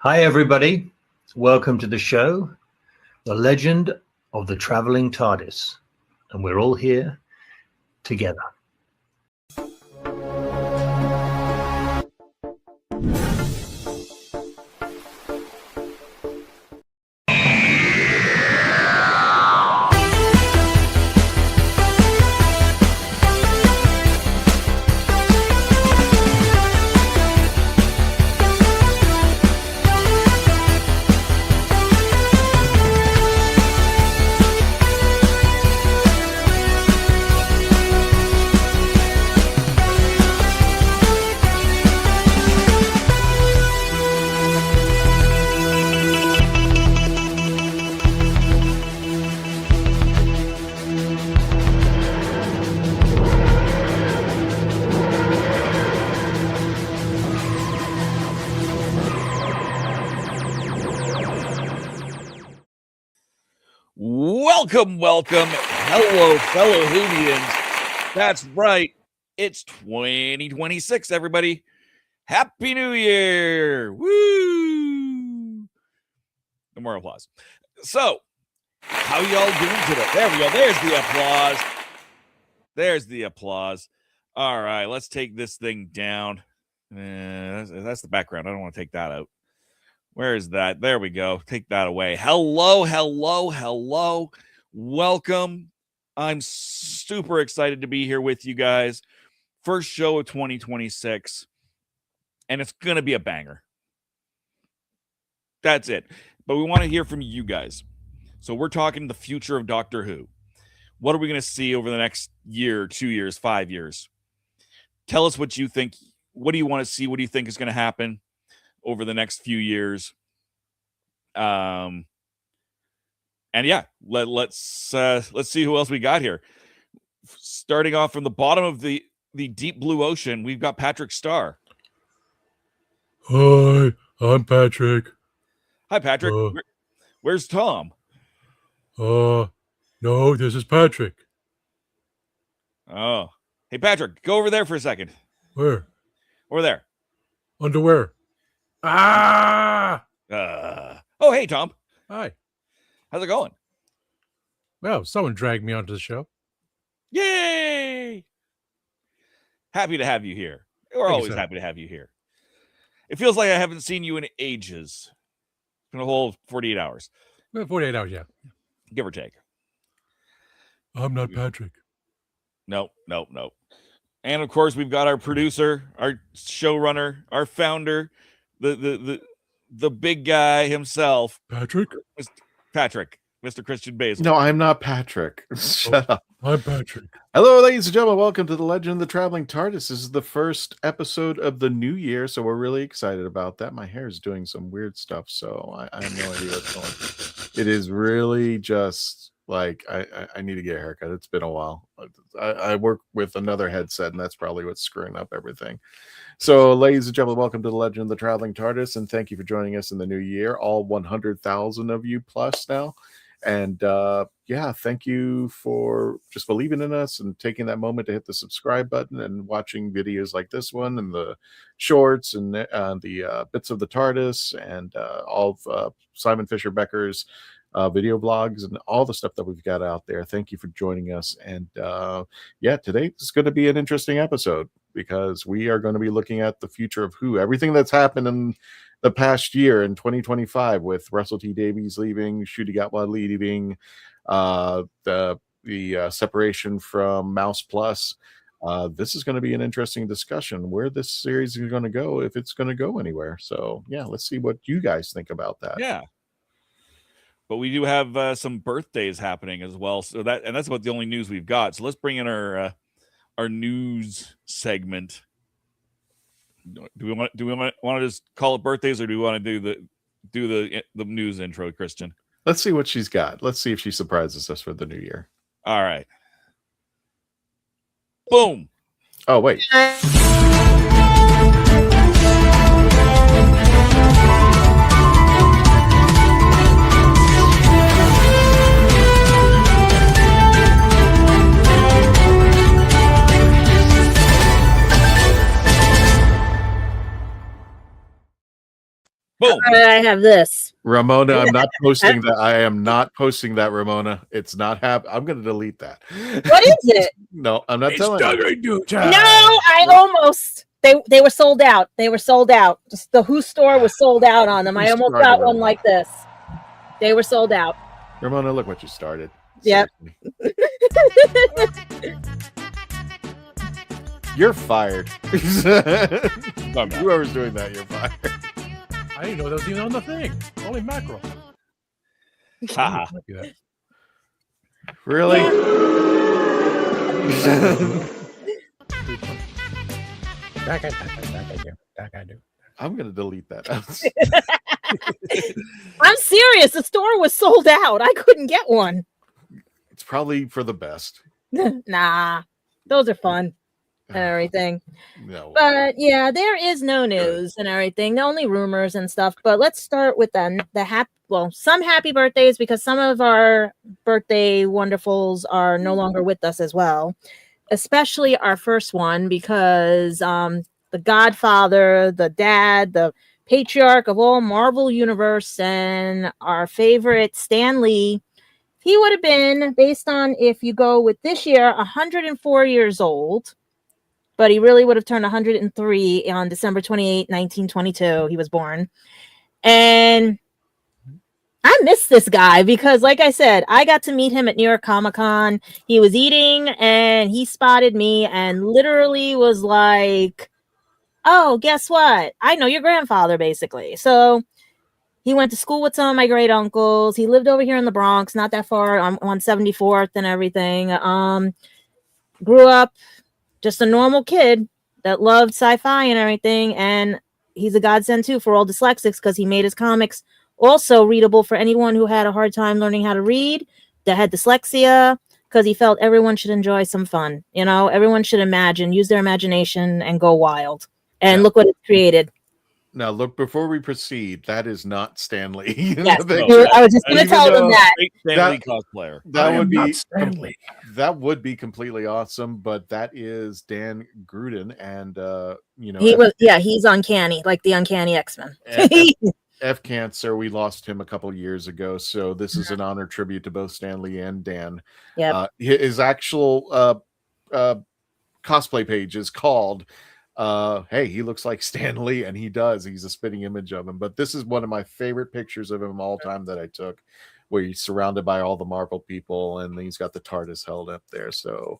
Hi, everybody. Welcome to the show, The Legend of the Traveling TARDIS. And we're all here together. Welcome. Hello, fellow Whovians. That's right. It's 2026, everybody. Happy New Year. Woo! No more applause. So, how y'all doing today? There we go. There's the applause. All right, let's take this thing down. That's the background. I don't want to take that out. Where is that? There we go. Take that away. Hello. Welcome. I'm super excited to be here with you guys. First show of 2026. And it's going to be a banger. That's it. But we want to hear from you guys. So we're talking the future of Doctor Who. What are we going to see over the next year, 2 years, 5 years? Tell us what you think. What do you want to see? What do you think is going to happen over the next few years? And yeah, let's see who else we got here. Starting off from the bottom of the deep blue ocean, we've got Patrick Starr. Hi, I'm Patrick. Hi, Patrick. Where's Tom? No, this is Patrick. Oh, hey, Patrick, go over there for a second. Where? Over there. Underwear. Ah! Oh, hey, Tom. Hi. How's it going? Well, someone dragged me onto the show. Yay! Happy to have you here. We're always happy to have you here. It feels like I haven't seen you in ages. It's been a whole 48 hours. 48 hours, yeah. Give or take. I'm not Patrick. No. And of course, we've got our producer, our showrunner, our founder, the big guy himself. Patrick? Patrick, Mr. Christian Basil. No, I'm not Patrick. Shut up. I'm Patrick. Hello, ladies and gentlemen. Welcome to The Legend of the Traveling TARDIS. This is the first episode of the new year, so we're really excited about that. My hair is doing some weird stuff, so I have no idea what's going on. It is really just like I need to get a haircut. It's been a while. I work with another headset, and that's probably what's screwing up everything. So, ladies and gentlemen, welcome to The Legend of the Traveling TARDIS, and thank you for joining us in the new year. All 100,000 of you plus now. And yeah, thank you for just believing in us and taking that moment to hit the subscribe button and watching videos like this one and the shorts and the bits of the TARDIS and all of Simon Fisher Becker's video blogs and all the stuff that we've got out there. Thank you for joining us. And yeah, today is going to be an interesting episode because we are going to be looking at the future of Who, everything that's happened in the past year in 2025 with Russell T Davies leaving, Ncuti Gatwa leaving, the separation from Mouse Plus. This is going to be an interesting discussion where this series is going to go, if it's going to go anywhere. So yeah, let's see what you guys think about that. Yeah. But we do have some birthdays happening as well. So that's about the only news we've got. So let's bring in our news segment. Do we want to just call it birthdays, or do we want to do the news intro, Christian? Let's see what she's got. Let's see if she surprises us for the new year. All right. Boom. Oh, wait. Boom. I have this. Ramona, I'm not posting that. I am not posting that, Ramona. It's not happening. I'm going to delete that. What is it? No, I'm not telling you. No, I almost. They were sold out. They were sold out. Just the Who store was sold out on them. I almost got one like this. They were sold out. Ramona, look what you started. Yep. You're fired. I'm not. Whoever's doing that, you're fired. I didn't know that was even on the thing. Only mackerel. Haha. Might be that. Really? I'm going to delete that. I'm serious. The store was sold out. I couldn't get one. It's probably for the best. Nah, those are fun and everything. No. But yeah, there is no news and everything. Only rumors and stuff. But let's start with some happy birthdays, because some of our birthday wonderfuls are no longer with us as well. Especially our first one, because the Godfather, the dad, the patriarch of all Marvel Universe, and our favorite Stan Lee, he would have been, based on if you go with this year, 104 years old. But he really would have turned 103 on December 28, 1922. He was born. And I miss this guy because, like I said, I got to meet him at New York Comic-Con. He was eating and he spotted me and literally was like, oh, guess what? I know your grandfather, basically. So he went to school with some of my great uncles. He lived over here in the Bronx, not that far, on 74th and everything. Grew up just a normal kid that loved sci-fi and everything. And he's a godsend, too, for all dyslexics, because he made his comics also readable for anyone who had a hard time learning how to read, that had dyslexia, because he felt everyone should enjoy some fun. You know, everyone should use their imagination and go wild. And look what it created. Now, look, before we proceed, that is not Stan Lee. Yes, I was just going to tell them that. Stan Lee cosplayer. That would be Stan Lee. That would be completely awesome, but that is Dan Gruden, and he's uncanny, like the Uncanny X-Men. F Cancer, we lost him a couple years ago, so this is an honor tribute to both Stan Lee and Dan. Yeah, his actual cosplay page is called hey, he looks like Stan Lee, and he does. He's a spitting image of him. But this is one of my favorite pictures of him all time that I took, where he's surrounded by all the Marvel people, and he's got the TARDIS held up there. So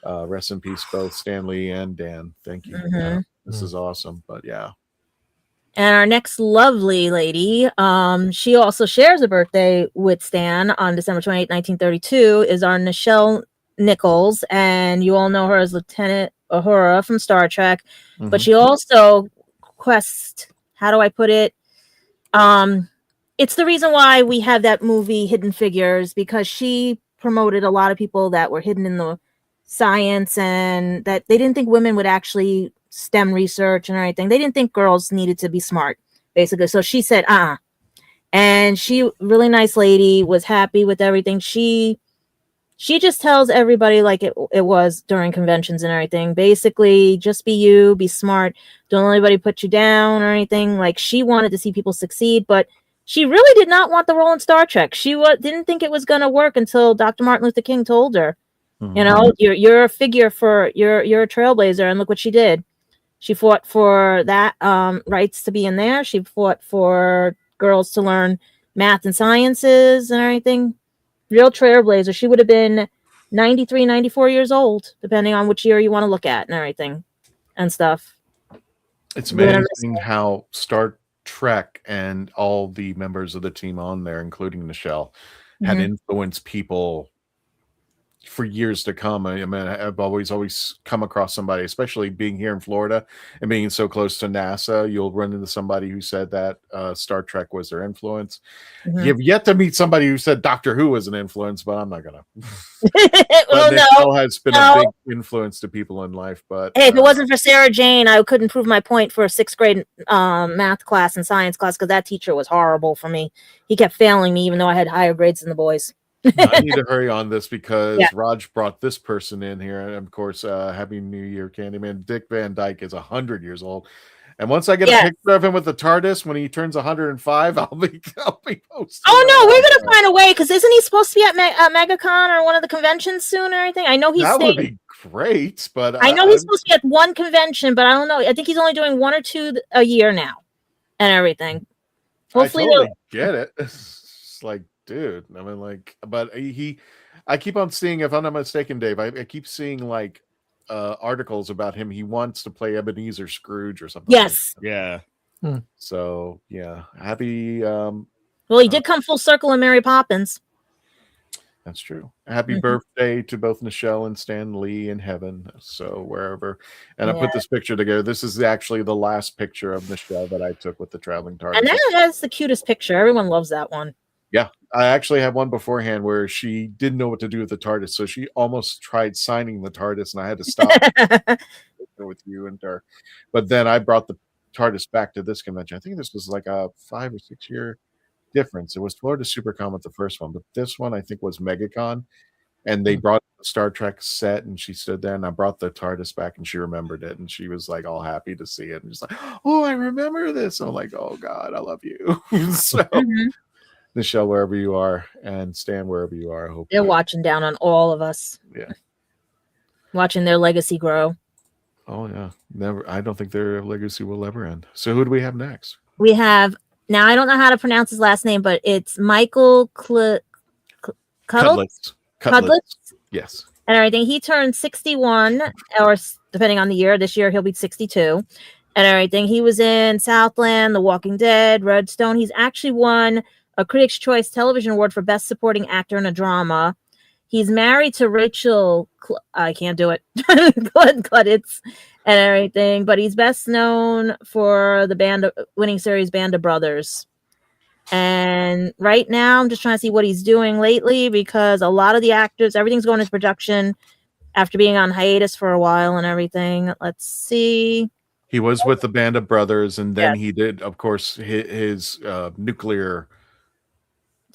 rest in peace, both Stan Lee and Dan. Thank you. This is awesome. But yeah. And our next lovely lady, she also shares a birthday with Stan on December 28, 1932, is our Nichelle Nichols. And you all know her as Lieutenant Uhura from Star Trek. But she also quests, how do I put it? It's the reason why we have that movie Hidden Figures, because she promoted a lot of people that were hidden in the science, and that they didn't think women would actually STEM research and everything. They didn't think girls needed to be smart, basically. So she said, and she, really nice lady, was happy with everything. She just tells everybody like it was during conventions and everything. Basically, just be you, be smart. Don't let anybody put you down or anything. Like, she wanted to see people succeed, but she really did not want the role in Star Trek. She didn't think it was going to work until Dr. Martin Luther King told her, you know, you're a figure for, you're a trailblazer. And look what she did. She fought for that rights to be in there. She fought for girls to learn math and sciences and everything. Real trailblazer. She would have been 93, 94 years old, depending on which year you want to look at and everything and stuff. It's amazing how Star Trek and all the members of the team on there, including Nichelle, had influenced people for years to come. I mean, I've always come across somebody, especially being here in Florida and being so close to NASA, you'll run into somebody who said that Star Trek was their influence. You've yet to meet somebody who said Doctor Who was an influence, but I'm not gonna. Well, Nichelle has been a big influence to people in life. But hey, if it wasn't for Sarah Jane, I couldn't prove my point for a 6th grade math class and science class, because that teacher was horrible for me. He kept failing me, even though I had higher grades than the boys. I need to hurry on this because Raj brought this person in here, and of course, Happy New Year, Candyman. Dick Van Dyke is 100 years old. And once I get a picture of him with the TARDIS when he turns 105, I'll be posting. Oh no, we're gonna find a way, because isn't he supposed to be at MegaCon or one of the conventions soon or anything? I know he's that would be great, but I know he's supposed to be at one convention, but I don't know. I think he's only doing 1 or 2 a year now, and everything. Hopefully, I totally get it. It's like, dude, I mean, like, but I keep on seeing, if I'm not mistaken, Dave, I keep seeing like articles about him. He wants to play Ebenezer Scrooge or something. Yes. Like that. Yeah. So yeah, happy. Well, he did come full circle in Mary Poppins. That's true. Happy birthday to both Nichelle and Stan Lee in heaven. So wherever, and I put this picture together. This is actually the last picture of Nichelle that I took with the traveling TARDIS. And that's the cutest picture. Everyone loves that one. Yeah, I actually had one beforehand where she didn't know what to do with the TARDIS, so she almost tried signing the TARDIS, and I had to stop with you and her. But then I brought the TARDIS back to this convention. I think this was like a 5 or 6 year difference. It was Florida SuperCon with the first one, but this one I think was MegaCon, and they brought the Star Trek set, and she stood there, and I brought the TARDIS back, and she remembered it, and she was like all happy to see it, and just like, oh, I remember this. I'm like, oh God, I love you. So. Nichelle, wherever you are, and Stan, wherever you are, I hope they're watching down on all of us. Yeah, watching their legacy grow. Oh yeah, never. I don't think their legacy will ever end. So who do we have next? We have now. I don't know how to pronounce his last name, but it's Michael Cudlitz. Yes, and everything. He turned 61, or depending on the year. This year he'll be 62, and everything. He was in Southland, The Walking Dead, Redstone. He's actually won a Critics' Choice Television Award for Best Supporting Actor in a Drama. He's married to Rachel. I can't do it. Cudlitz and everything, but he's best known for the winning series Band of Brothers. And right now, I'm just trying to see what he's doing lately, because a lot of the actors, everything's going into production after being on hiatus for a while and everything. Let's see. He was with the Band of Brothers, and then he did, of course, his nuclear.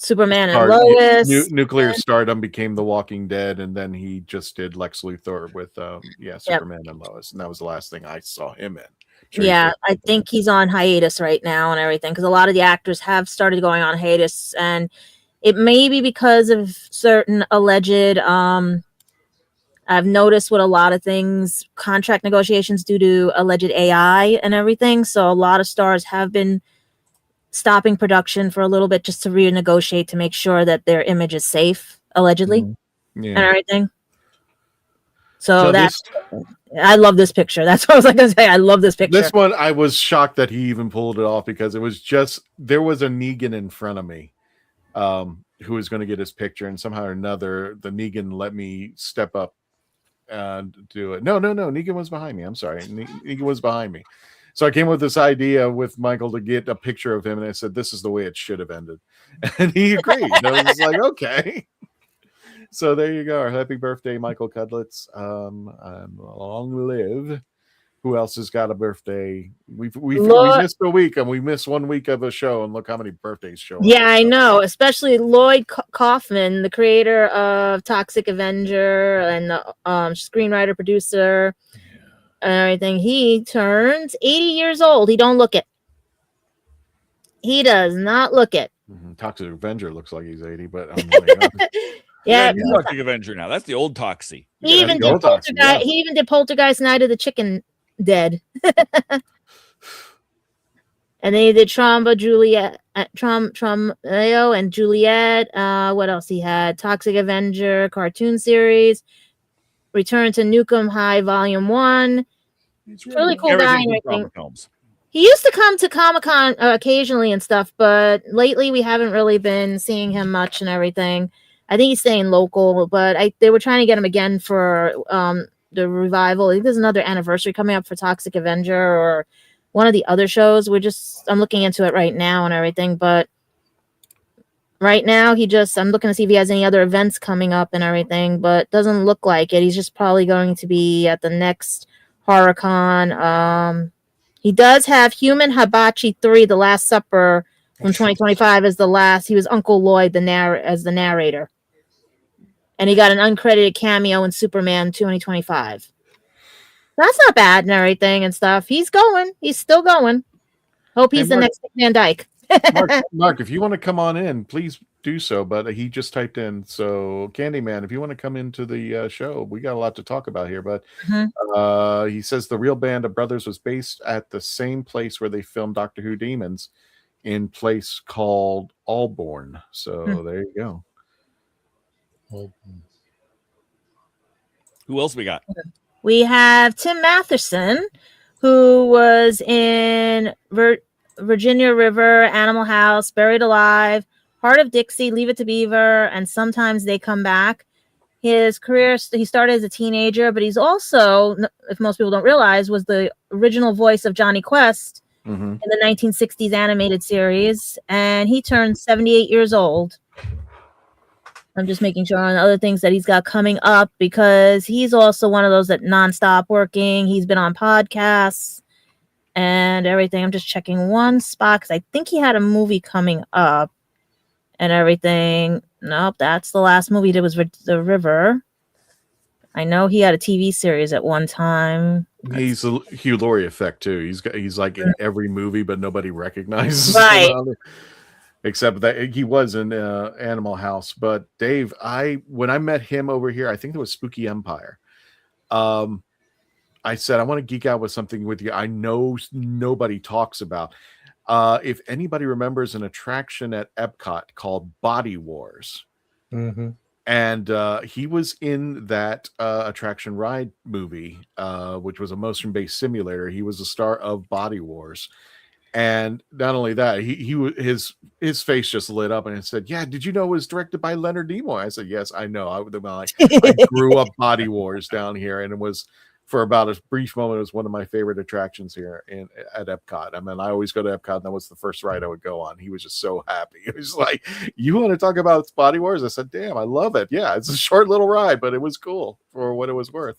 Superman and Lois. Nuclear stardom became The Walking Dead, and then he just did Lex Luthor with Superman and Lois, and that was the last thing I saw him in. I think he's on hiatus right now and everything, because a lot of the actors have started going on hiatus, and it may be because of certain alleged I've noticed with a lot of things, contract negotiations due to alleged AI and everything. So a lot of stars have been stopping production for a little bit just to renegotiate to make sure that their image is safe, allegedly, and everything. So I love this picture. That's what I was like going to say. I love this picture. This one, I was shocked that he even pulled it off, because it was just, there was a Negan in front of me who was going to get his picture, and somehow or another, the Negan let me step up and do it. No. Negan was behind me. I'm sorry. Negan was behind me. So I came with this idea with Michael to get a picture of him, and I said, this is the way it should have ended. And he agreed. I was like, okay. So there you go. Happy birthday, Michael Cudlitz. Long live. Who else has got a birthday? We missed a week, and we missed 1 week of a show, and look how many birthdays show up. Yeah, I know. Especially Lloyd Kaufman, the creator of Toxic Avenger and the screenwriter, producer, and everything. He turns 80 years old. He don't look it. He does not look it. Toxic Avenger looks like he's 80, but yeah, Toxic Avenger now. That's the old Toxie. He even did Poltergeist Night of the Chicken Dead. And then he did Tromeo and Juliet. What else he had? Toxic Avenger cartoon series. Return to Nukem High Volume 1. Really cool guy. He used to come to Comic-Con occasionally and stuff, but lately we haven't really been seeing him much and everything. I think he's staying local, but they were trying to get him again for the revival. I think there's another anniversary coming up for Toxic Avenger or one of the other shows. I'm looking into it right now and everything, but right now I'm looking to see if he has any other events coming up and everything, but doesn't look like it. He's just probably going to be at the next HorrorCon. He does have Human Hibachi 3, The Last Supper from 2025 as the last. He was Uncle Lloyd as the narrator. And he got an uncredited cameo in Superman 2025. That's not bad and everything and stuff. He's going. He's still going. Hope he's the next Van Dyke. Mark, if you want to come on in, please do so. But he just typed in. So, Candyman, if you want to come into the show, we got a lot to talk about here. But he says the real Band of Brothers was based at the same place where they filmed Doctor Who Demons, in place called Alborn. So there you go. Who else we got? We have Tim Matheson, who was in Virginia River, Animal House, Buried Alive, Heart of Dixie, Leave It to Beaver, and Sometimes They Come Back. His career, he started as a teenager, but he's also, if most people don't realize, was the original voice of Johnny Quest in the 1960s animated series, and he turned 78 years old. I'm just making sure on other things that he's got coming up, because he's also one of those that nonstop working. He's been on podcasts and everything. I'm just checking one spot because I think he had a movie coming up and everything. Nope, that's the last movie he did was The River. I know he had a TV series at one time. He's a Hugh Laurie effect too. He's like in every movie, but nobody recognizes right. him. Except that he was in Animal House. But Dave, when I met him over here, I think it was Spooky Empire. I said, I want to geek out with something with you I know nobody talks about. If anybody remembers an attraction at Epcot called Body Wars. And he was in that attraction ride movie, which was a motion-based simulator. He was the star of Body Wars. And not only that, his face just lit up and it said, "Yeah, did you know it was directed by Leonard Nimoy?" I said, "Yes, I know. I grew up Body Wars down here, and it was for about a brief moment. It was one of my favorite attractions here at Epcot. I mean, I always go to Epcot, and that was the first ride I would go on. He was just so happy. He was like, "You want to talk about Body Wars?" I said, "Damn, I love it. Yeah, it's a short little ride, but it was cool for what it was worth."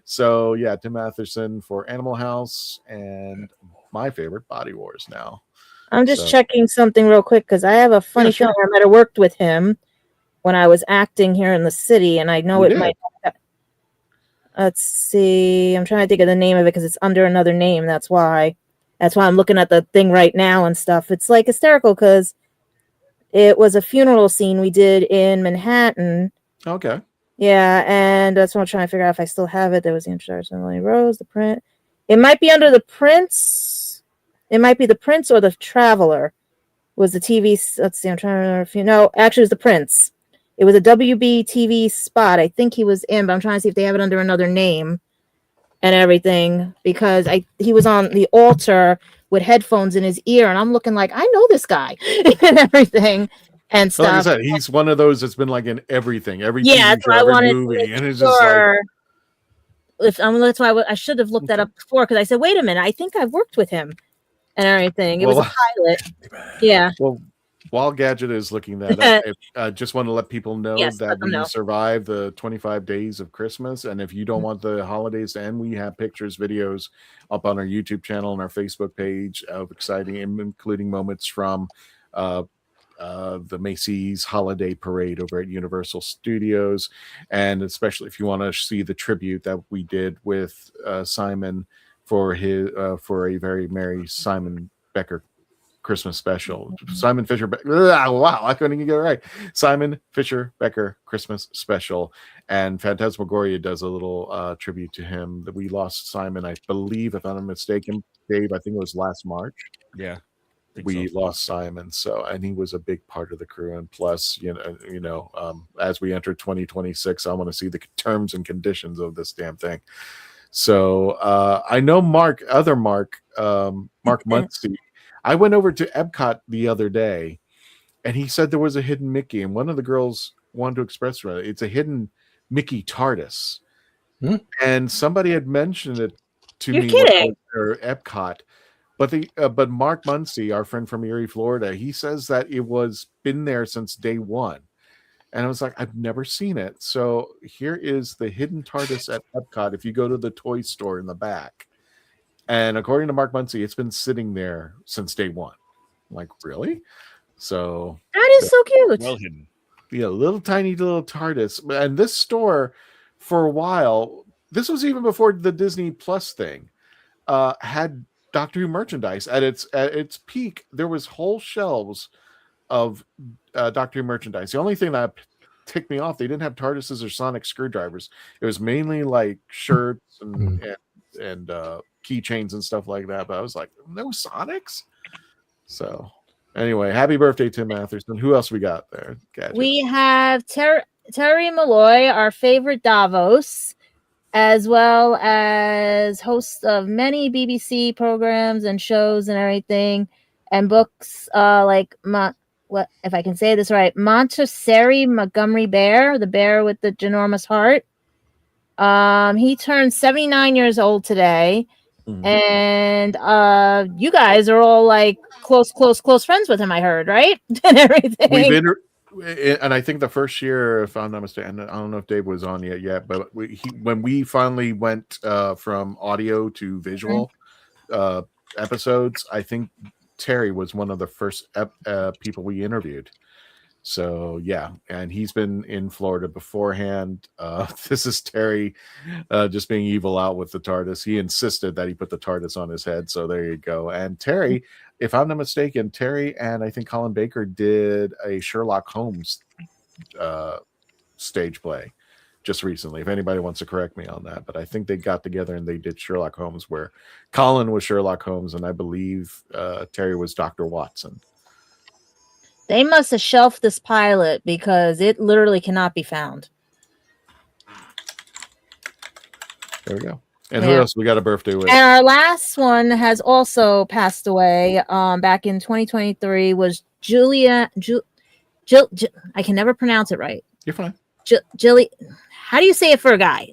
So yeah, Tim Matheson for Animal House and my favorite, Body Wars now. I'm just checking something real quick because I have a funny feeling I might have worked with him when I was acting here in the city, and I know might. Let's see. I'm trying to think of the name of it because it's under another name. That's why I'm looking at the thing right now and stuff. It's like hysterical because it was a funeral scene we did in Manhattan. Okay. Yeah, and that's what I'm trying to figure out if I still have it. There was the introduction of Lily Rose, the print. It might be under the Prince. It might be the Prince or the Traveler. Was the TV? Let's see. I'm trying to remember if you know. Actually, it was the Prince. It was a WB TV spot. I think he was in, but I'm trying to see if they have it under another name and everything because he was on the altar with headphones in his ear, and I'm looking like I know this guy and everything and stuff. Like I said, he's one of those that's been like in everything, every TV show, every movie, and it's just like. That's why I should have looked that up before because I said, wait a minute, I think I've worked with him and everything. It was a pilot. Yeah. Well, while Gadget is looking that up, I just want to let people know that we survived the 25 days of Christmas. And if you don't want the holidays to end, we have pictures, videos up on our YouTube channel and our Facebook page of exciting, including moments from the Macy's holiday parade over at Universal Studios, and especially if you want to see the tribute that we did with Simon for a very merry Simon Becker Christmas special. Simon Fisher wow, I couldn't even get it right. Simon Fisher Becker Christmas special, and Phantasmagoria does a little tribute to him. That we lost Simon, I believe, if I'm not mistaken, Dave, I think it was last March. Yeah. We lost Simon, and he was a big part of the crew. And plus, as we enter 2026, I want to see the terms and conditions of this damn thing. So I know Mark Muncie. I went over to Epcot the other day, and he said there was a hidden Mickey, and one of the girls wanted to express it's a hidden Mickey TARDIS, and somebody had mentioned it to me. You're kidding. Epcot. But Mark Muncie, our friend from Erie, Florida, he says that it was been there since day one. And I was like, I've never seen it. So here is the hidden TARDIS at Epcot if you go to the toy store in the back. And according to Mark Muncie, it's been sitting there since day one. I'm like, really? So that is so cute. Well hidden. Yeah, tiny little TARDIS. And this store, for a while, this was even before the Disney Plus thing had Doctor Who merchandise. At its peak, there was whole shelves of Doctor Who merchandise. The only thing that ticked me off, they didn't have TARDISes or sonic screwdrivers. It was mainly like shirts and keychains and stuff like that. But I was like, no Sonics. So anyway, happy birthday, Tim Matherson. Who else we got there? Gadget. We have Terry Malloy, our favorite Davos, as well as host of many BBC programs and shows and everything, and books like what if I can say this right, Montessori Montgomery Bear, the bear with the ginormous heart. He turned 79 years old today. And you guys are all like close friends with him, I heard, right? And everything. And I think the first year, if I'm not mistaken, I don't know if Dave was on yet, but when we finally went from audio to visual episodes, I think Terry was one of the first people we interviewed. So yeah, and he's been in Florida beforehand. This is Terry just being evil out with the TARDIS. He insisted that he put the TARDIS on his head. So there you go. And Terry, if I'm not mistaken, Terry and I think Colin Baker did a Sherlock Holmes stage play just recently. If anybody wants to correct me on that, but I think they got together and they did Sherlock Holmes, where Colin was Sherlock Holmes and I believe Terry was Dr. Watson. They must have shelved this pilot because it literally cannot be found. There we go. And who else we got a birthday with? And our last one has also passed away back in 2023 was Julia. I can never pronounce it right. You're fine. How do you say it for a guy?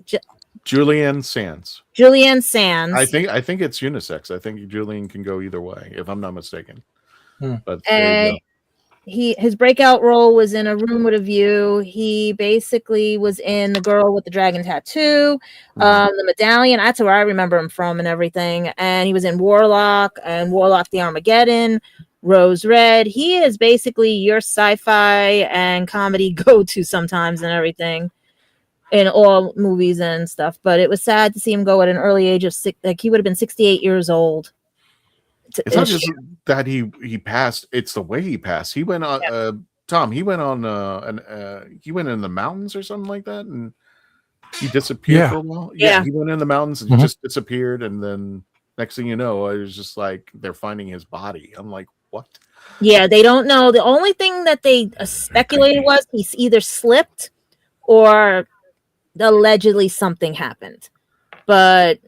Julian Sands. Julian Sands. I think it's unisex. I think Julian can go either way, if I'm not mistaken. But his breakout role was in A Room with a View. He basically was in The Girl with the Dragon Tattoo, The Medallion. That's where I remember him from and everything. And he was in Warlock and Warlock the Armageddon, Rose Red. He is basically your sci-fi and comedy go-to sometimes and everything in all movies and stuff. But it was sad to see him go at an early age of he would have been 68 years old. It's not just that he passed; it's the way he passed. He went on, Tom. He went on, he went in the mountains or something like that, and he disappeared for a while. Yeah, he went in the mountains and just disappeared, and then next thing you know, it was just like they're finding his body. I'm like, what? Yeah, they don't know. The only thing that they speculated was he either slipped or allegedly something happened, but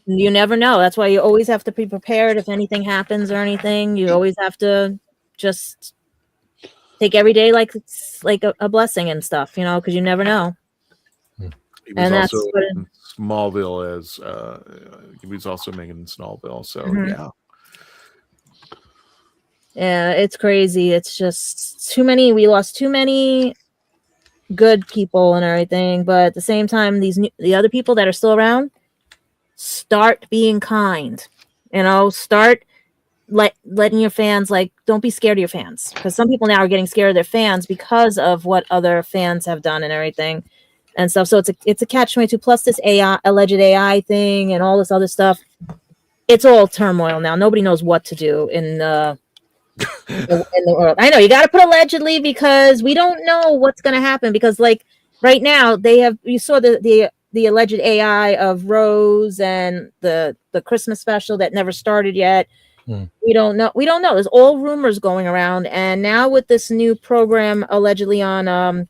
you never know. That's why you always have to be prepared if anything happens or anything. You always have to just take every day like it's like a blessing and stuff, because you never know. He was also in Smallville as he was also making Smallville. So yeah, it's crazy. It's just too many. We lost too many good people and everything, but at the same time, the other people that are still around, start being kind, start letting your fans, don't be scared of your fans, because some people now are getting scared of their fans because of what other fans have done and everything and stuff. So it's a catch-22 plus this alleged AI thing and all this other stuff. It's all turmoil now. Nobody knows what to do in the world. I know you got to put allegedly because we don't know what's going to happen, because right now you saw the alleged AI of Rose and the Christmas special that never started yet. We don't know. There's all rumors going around. And now with this new program allegedly on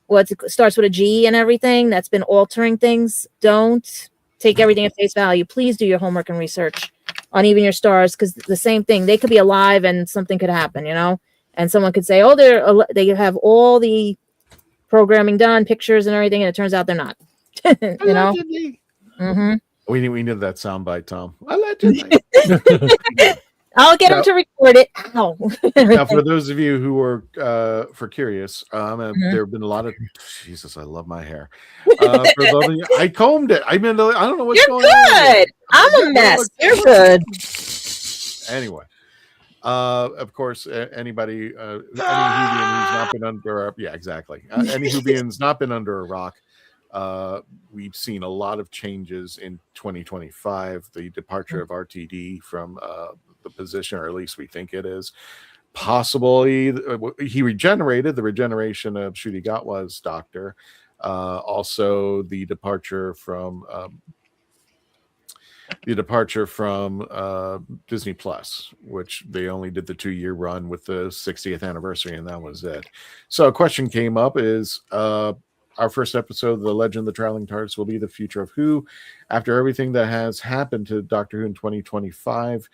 what starts with a G and everything that's been altering things, don't take everything at face value. Please do your homework and research on even your stars, because the same thing, they could be alive and something could happen, and someone could say, oh, they have all the programming done, pictures and everything, and it turns out they're not. Allegedly. We need that soundbite, Tom. Allegedly. I'll get him to record it. Ow. Now, for those of you who are curious, there have been a lot of Jesus. I love my hair. I combed it. I don't know what's going on. You're good. I'm a mess. You're good. Anyway, of course, anybody, any Whovian who's not been under any Whovian's not been under a rock We've seen a lot of changes in 2025. The departure of RTD from the position, or at least we think it is. Possibly he regenerated, the regeneration of Ncuti Gatwa's doctor. Also the departure from Disney Plus, which they only did the 2-year run with the 60th anniversary, and that was it. So a question came up is our first episode of The Legend of the Traveling TARDIS will be the future of Who. After everything that has happened to Doctor Who in 2025,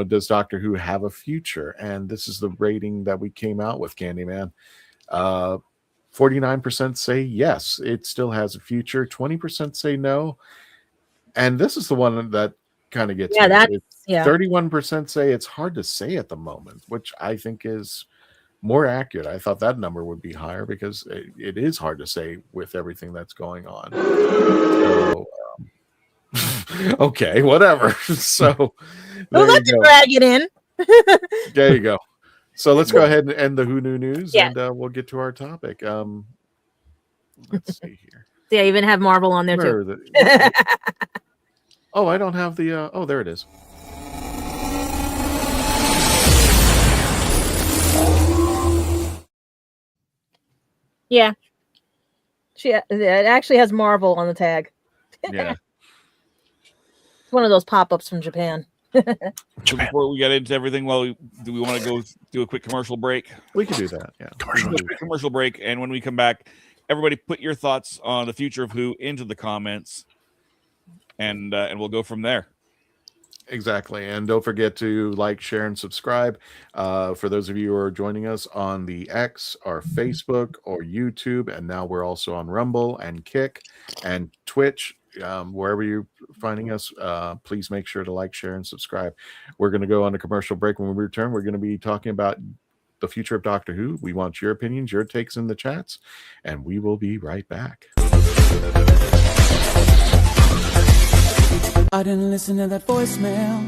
does Doctor Who have a future? And this is the rating that we came out with, Candyman. 49% say yes, it still has a future. 20% say no. And this is the one that kind of gets me. 31% say it's hard to say at the moment, which I think is more accurate. I thought that number would be higher because it is hard to say with everything that's going on. So, okay, whatever. So let's drag it in. There you go. So let's go ahead and end the Who Knew News, and we'll get to our topic. Let's see here. Yeah, even have Marvel on there too. Oh, I don't have the. Oh, there it is. Yeah, it actually has Marvel on the tag. Yeah, it's one of those pop-ups from Japan. So before we get into everything, do we want to go do a quick commercial break? We can do that. Yeah, commercial break, and when we come back, everybody put your thoughts on the future of Who into the comments, and we'll go from there. Exactly. And don't forget to like, share, and subscribe. For those of you who are joining us on the X or Facebook or YouTube, and now we're also on Rumble and Kick and Twitch. Wherever you're finding us, please make sure to like, share, and subscribe. We're going to go on a commercial break. When we return, we're going to be talking about the future of Doctor Who. We want your opinions, your takes in the chats, and we will be right back. I didn't listen to that voicemail.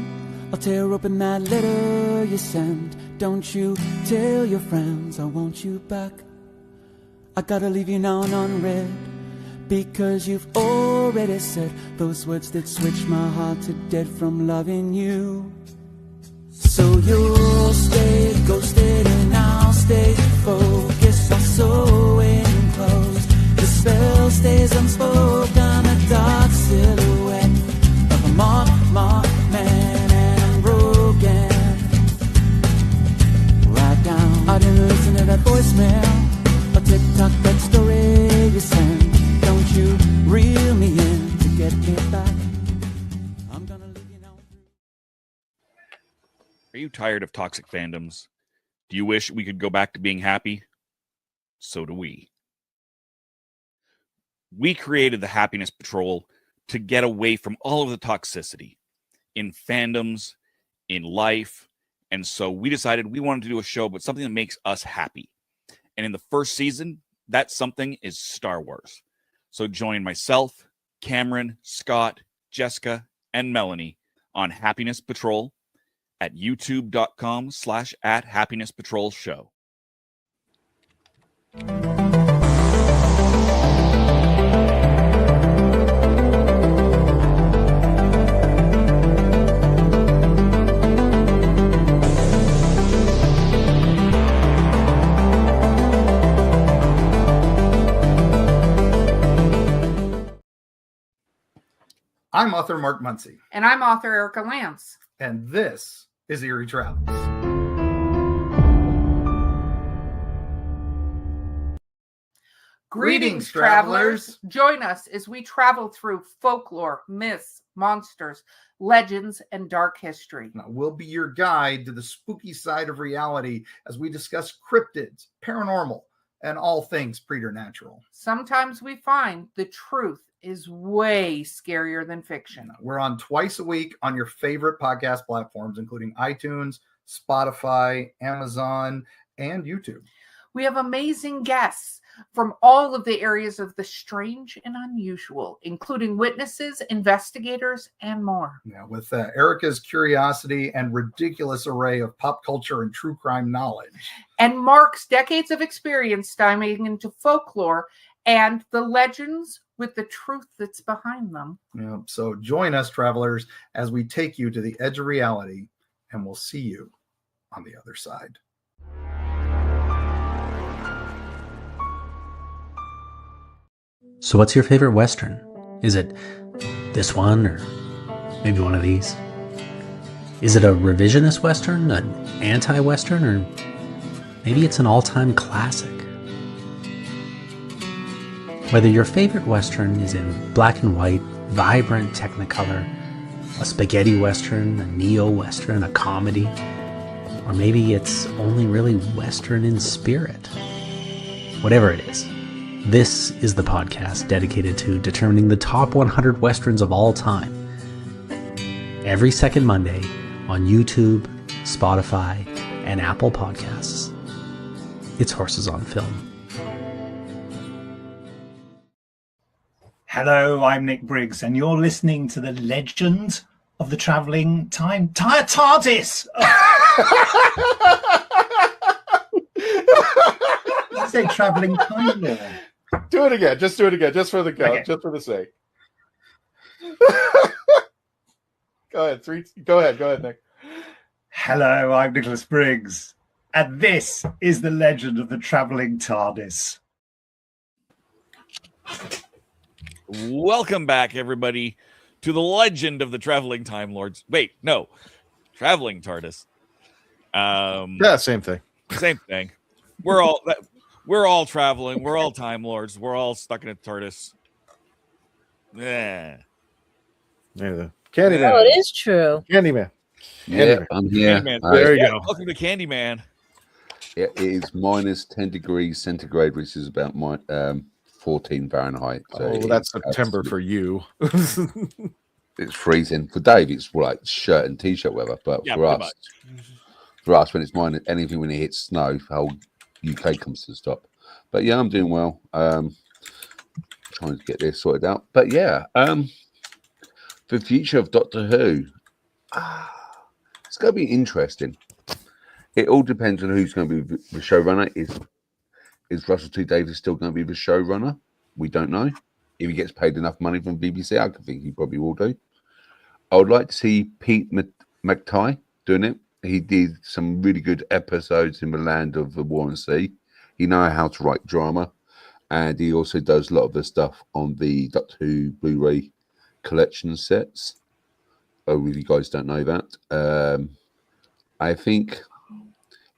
I'll tear open that letter you sent. Don't you tell your friends I want you back. I gotta leave you now and unread, because you've already said those words that switch my heart to dead from loving you. So you'll stay ghosted and I'll stay focused on sewing clothes. The spell stays unspoken, a dark silhouette of a mark man, and I'm broken. Right down, I didn't listen to that voicemail or TikTok that story you sent. Don't you reel me in to get me back. I'm gonna leave you now. Are you tired of toxic fandoms? Do you wish we could go back to being happy? So do we. We created the Happiness Patrol to get away from all of the toxicity in fandoms, in life, and so we decided we wanted to do a show about something that makes us happy. And in the first season, that something is Star Wars. So join myself, Cameron, Scott, Jessica, and Melanie on Happiness Patrol at youtube.com/@happinesspatrolshow. I'm author Mark Muncy. And I'm author Erica Lance. And this is Eerie Travels. Greetings, travelers. Join us as we travel through folklore, myths, monsters, legends, and dark history. Now, we'll be your guide to the spooky side of reality as we discuss cryptids, paranormal, and all things preternatural. Sometimes we find the truth is way scarier than fiction. We're on twice a week on your favorite podcast platforms, including iTunes, Spotify, Amazon, and YouTube. We have amazing guests from all of the areas of the strange and unusual, including witnesses, investigators, and more. Yeah, with Erica's curiosity and ridiculous array of pop culture and true crime knowledge. And Mark's decades of experience diving into folklore and the legends with the truth that's behind them. Yeah. So join us, travelers, as we take you to the edge of reality, and we'll see you on the other side. So what's your favorite Western? Is it this one or maybe one of these? Is it a revisionist Western, an anti-Western, or maybe it's an all-time classic? Whether your favorite Western is in black and white, vibrant Technicolor, a spaghetti Western, a neo-Western, a comedy, or maybe it's only really Western in spirit. Whatever it is, this is the podcast dedicated to determining the top 100 Westerns of all time. Every second Monday on YouTube, Spotify, and Apple Podcasts. It's Horses on Film. Hello, I'm Nick Briggs, and you're listening to the Legend of the Traveling TARDIS. I say Traveling Time Lord. Do it again. Just do it again. Just for the Okay. just for the sake. Go ahead. Go ahead, Nick. Hello, I'm Nicholas Briggs, and this is the Legend of the Traveling TARDIS. Welcome back, everybody, to the Legend of the Traveling Time Lords. Wait, no, Traveling TARDIS. Yeah, same thing. Same thing. We're all traveling. We're all Time Lords. We're all stuck in a TARDIS. Yeah. Yeah. Candyman. Oh, it is true. Candyman. Yeah, I'm here. Candyman. There you Yeah, go. welcome to Candyman. Yeah, it is minus 10 degrees centigrade, which is about 14 Fahrenheit. So Oh, that's September for you. It's freezing. For Dave, it's like shirt and t-shirt weather, but Yeah, for pretty us, when it's minus anything when it hits snow, the whole UK comes to a stop. But yeah, I'm doing well. Trying to get this sorted out. But yeah, the future of Doctor Who. It's going to be interesting. It all depends on who's going to be the showrunner. Is Russell T Davies still going to be the showrunner? We don't know. If he gets paid enough money from BBC, I think he probably will do. I would like to see Pete McTighe doing it. He did some really good episodes in the land of the War and Sea. He knows how to write drama, and he also does a lot of the stuff on the Doctor Who Blu-ray collection sets. Oh, if you guys don't know that, I think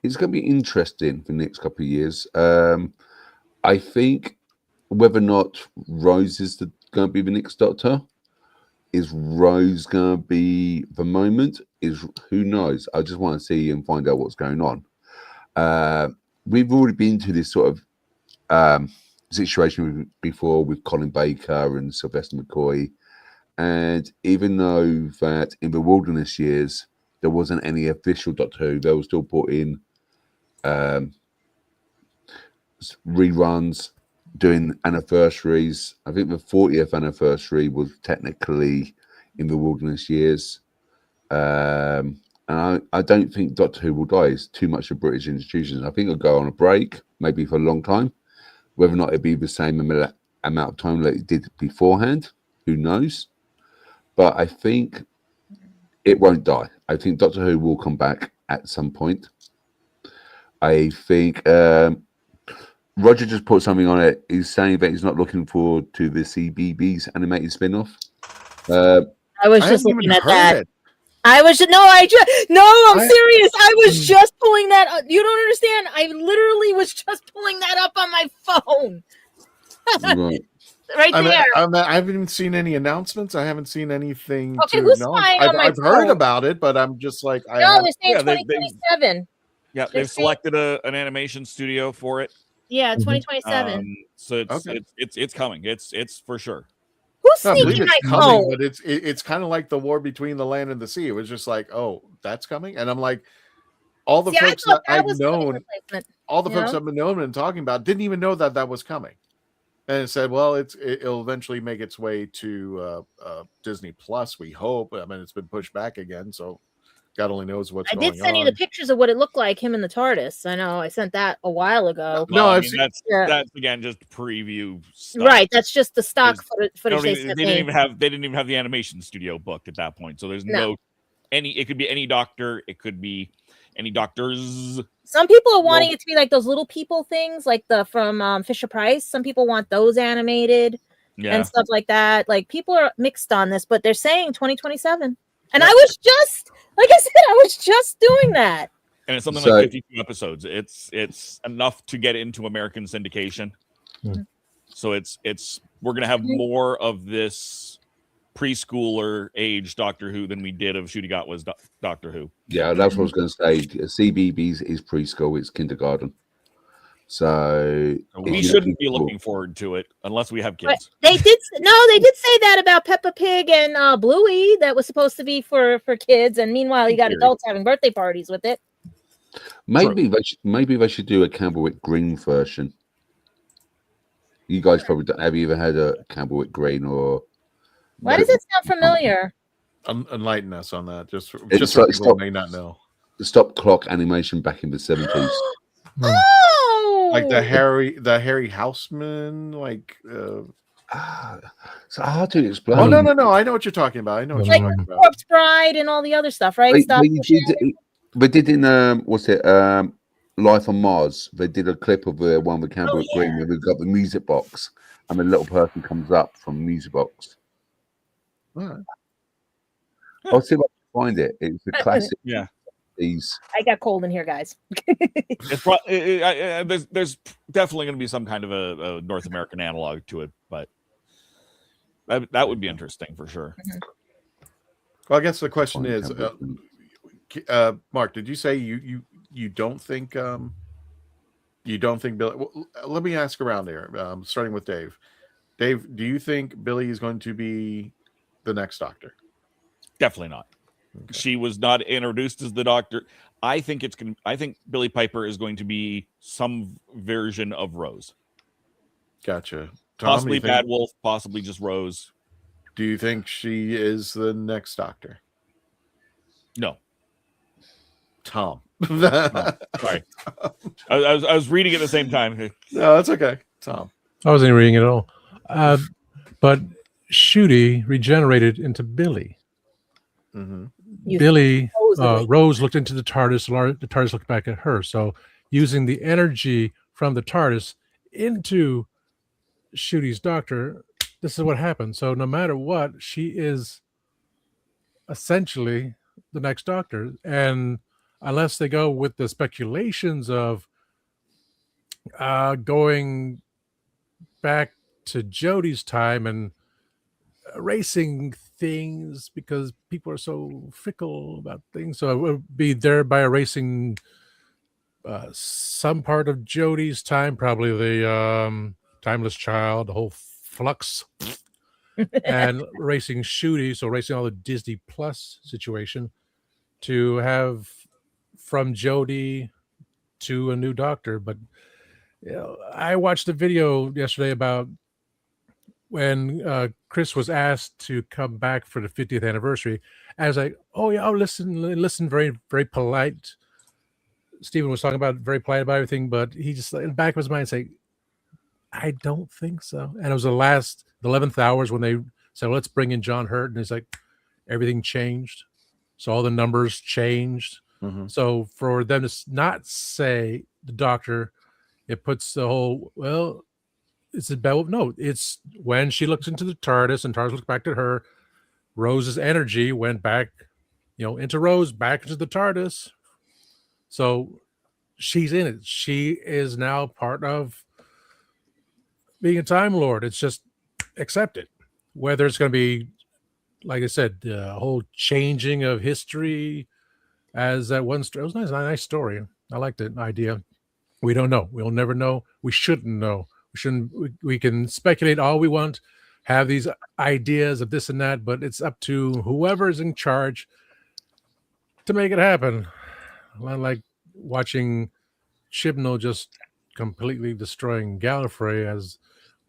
it's going to be interesting for the next couple of years. I think whether or not Rose is going to be the next Doctor, is Rose going to be the moment? Is who knows? I just want to see and find out what's going on. We've already been to this sort of situation before with Colin Baker and Sylvester McCoy. And even though that in the Wilderness years, there wasn't any official Doctor Who, they were still put in reruns, doing anniversaries. I think the 40th anniversary was technically in the Wilderness years. And I don't think Doctor Who will die. It's too much of British institutions. I think it'll go on a break, maybe for a long time. Whether or not it'll be the same amount of time that it did beforehand, who knows? But I think it won't die. I think Doctor Who will come back at some point. I think Roger just put something on it. He's saying that he's not looking forward to the CBBS animated spin-off. I was just looking at that. I'm serious. I was just pulling that up. You don't understand. I literally was just pulling that up on my phone. Right there. I haven't even seen any announcements. I haven't seen anything. Okay, who's spying on my I've heard phone? about it, but I'm just like, They're saying 2027. Yeah, they've selected an animation studio for it. Yeah, 2027. So it's coming. It's for sure. Who's No, I believe sneaking it's my coming, phone? but it's kind of like the war between the land and the sea. It was just like, oh, that's coming, and I'm like, all the folks that I've known, all the folks I've been known and talking about didn't even know that was coming, and it said, well, it'll eventually make its way to Disney Plus. We hope. I mean, it's been pushed back again, so God only knows what's I going on. did send you the pictures of what it looked like, him in the TARDIS. I know I sent that a while ago. No, I I've mean, seen- that's again just preview stuff. Right, that's just the stock They footage they didn't sent me. even have the animation studio booked at that point. So there's no any. It could be any doctor. It could be any doctors. Some people are wanting it to be like those little people things, like the from Fisher Price. Some people want those animated and stuff like that. Like people are mixed on this, but they're saying 2027. And I was just, like I said, I was just doing that. And it's something like 52 episodes. It's enough to get into American syndication. So we're gonna have more of this preschooler age Doctor Who than we did of Ncuti Gatwa's Doctor Who. Yeah, that's what I was going to say. CBBS is preschool, it's kindergarten. So we shouldn't be looking forward to it unless we have kids. But they did say that about Peppa Pig and Bluey, that was supposed to be for kids, and meanwhile you got adults having birthday parties with it. Maybe they should do a Campbellwick Green version. You guys probably don't. Have you ever had a Campbellwick Green or? Why does it sound familiar? Enlighten us on that. Just so stop, people may not know. The stop clock animation back in the 70s. Oh, like the Harry Houseman, like. It's hard to explain. Oh no! I know what you're talking about. I know what like you're talking about. Corpse Bride and all the other stuff, right? They did in Life on Mars. They did a clip of one with Campbellwick Green where we've got the music box and the little person comes up from the music box. Right. I'll see if I can find it. It's a classic. Yeah. I got cold in here, guys. There's definitely going to be some kind of a North American analog to it, but that would be interesting for sure. Well, I guess the question is, Mark, did you say you don't think Billy? Well, let me ask around there. Starting with Dave. Dave, do you think Billy is going to be the next Doctor? Definitely not. Okay. She was not introduced as the Doctor. I think Billie Piper is going to be some version of Rose. Gotcha. Tom, possibly Bad Wolf, possibly just Rose. Do you think she is the next Doctor? No. Tom. Sorry. I was reading it at the same time. No, that's okay. Tom. I wasn't reading it at all. But Ncuti regenerated into Billy. Mm-hmm. Billy, Rose looked into the TARDIS. The TARDIS looked back at her. So using the energy from the TARDIS into Ncuti's Doctor, this is what happened. So no matter what, she is essentially the next Doctor. And unless they go with the speculations of going back to Jodie's time and erasing things because people are so fickle about things. So it would be there by erasing some part of Jodie's time, probably the Timeless Child, the whole flux, and erasing Ncuti, so erasing all the Disney Plus situation to have from Jodie to a new Doctor. But I watched a video yesterday about when Chris was asked to come back for the 50th anniversary. I was like, oh yeah, I'll listen, very, very polite. Stephen was talking about very polite about everything, but he just in the back of his mind say, I don't think so. And it was the 11th hours when they said, let's bring in John Hurt. And he's like, everything changed. So all the numbers changed. Mm-hmm. So for them to not say the Doctor, it puts the whole, well, it's a bell. No, it's when she looks into the TARDIS and TARDIS looks back at her, Rose's energy went back, into Rose, back into the TARDIS. So she's in it. She is now part of being a Time Lord. It's just accept it. Whether it's going to be, like I said, the whole changing of history as that one story. It was a nice story. I liked the idea. We don't know. We'll never know. We shouldn't know. We can speculate all we want, have these ideas of this and that, but it's up to whoever is in charge to make it happen. Like watching Chibnall just completely destroying Gallifrey as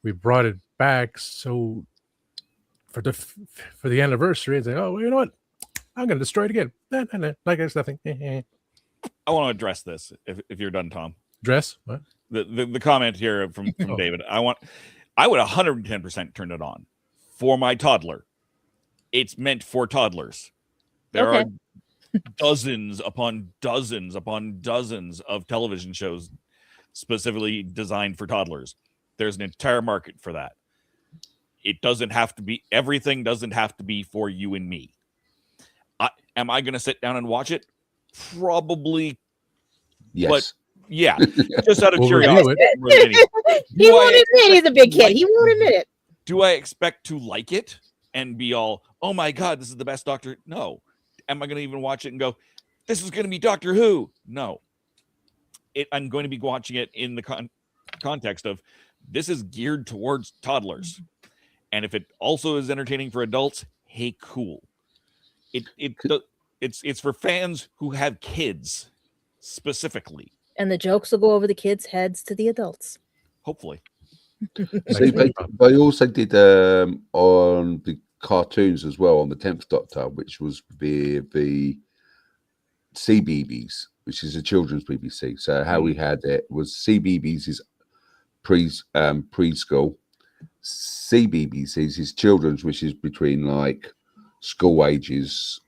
we brought it back. So for the anniversary, it's like, oh, well, you know what? I'm going to destroy it again. Like there's nothing. I want to address this if you're done, Tom. Dress? What? The comment here from David. I would 110% turn it on for my toddler. It's meant for toddlers. There are dozens upon dozens upon dozens of television shows specifically designed for toddlers. There's an entire market for that. It doesn't have to be, everything doesn't have to be for you and me. Am I going to sit down and watch it? Probably. Yes. But yeah, just out of We'll curiosity. He won't admit he's a big kid. He won't admit it. Do I expect to like it and be all, oh my God, this is the best Doctor? No. Am I going to even watch it and go, this is going to be Doctor Who? No. I'm going to be watching it in the context of this is geared towards toddlers. And if it also is entertaining for adults, hey, cool. It's for fans who have kids specifically. And the jokes will go over the kids' heads to the adults. Hopefully. See, they also did on the cartoons as well on the 10th Doctor, which was the CBeebies, which is a children's BBC. So how we had it was CBeebies is preschool, CBeebies is children's, which is between like school ages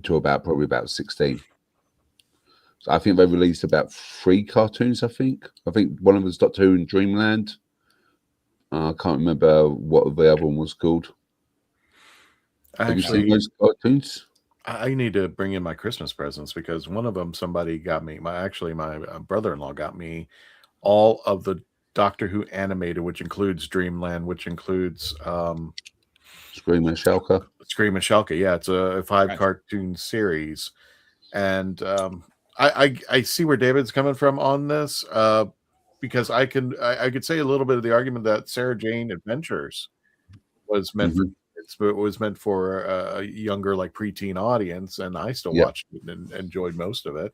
to probably about 16. So I think they released about 3 cartoons. I think one of them was Doctor Who in Dreamland. I can't remember what the other one was called. Have you seen those cartoons? I need to bring in my Christmas presents because one of them somebody got me. My brother-in-law got me all of the Doctor Who animated, which includes Dreamland, which includes Scream and Shalka. Scream and Shalka, yeah, it's a 5 cartoon series, and I see where David's coming from on this because I could say a little bit of the argument that Sarah Jane Adventures was meant for. It was meant for a younger, like preteen audience, and I still watched it and enjoyed most of it.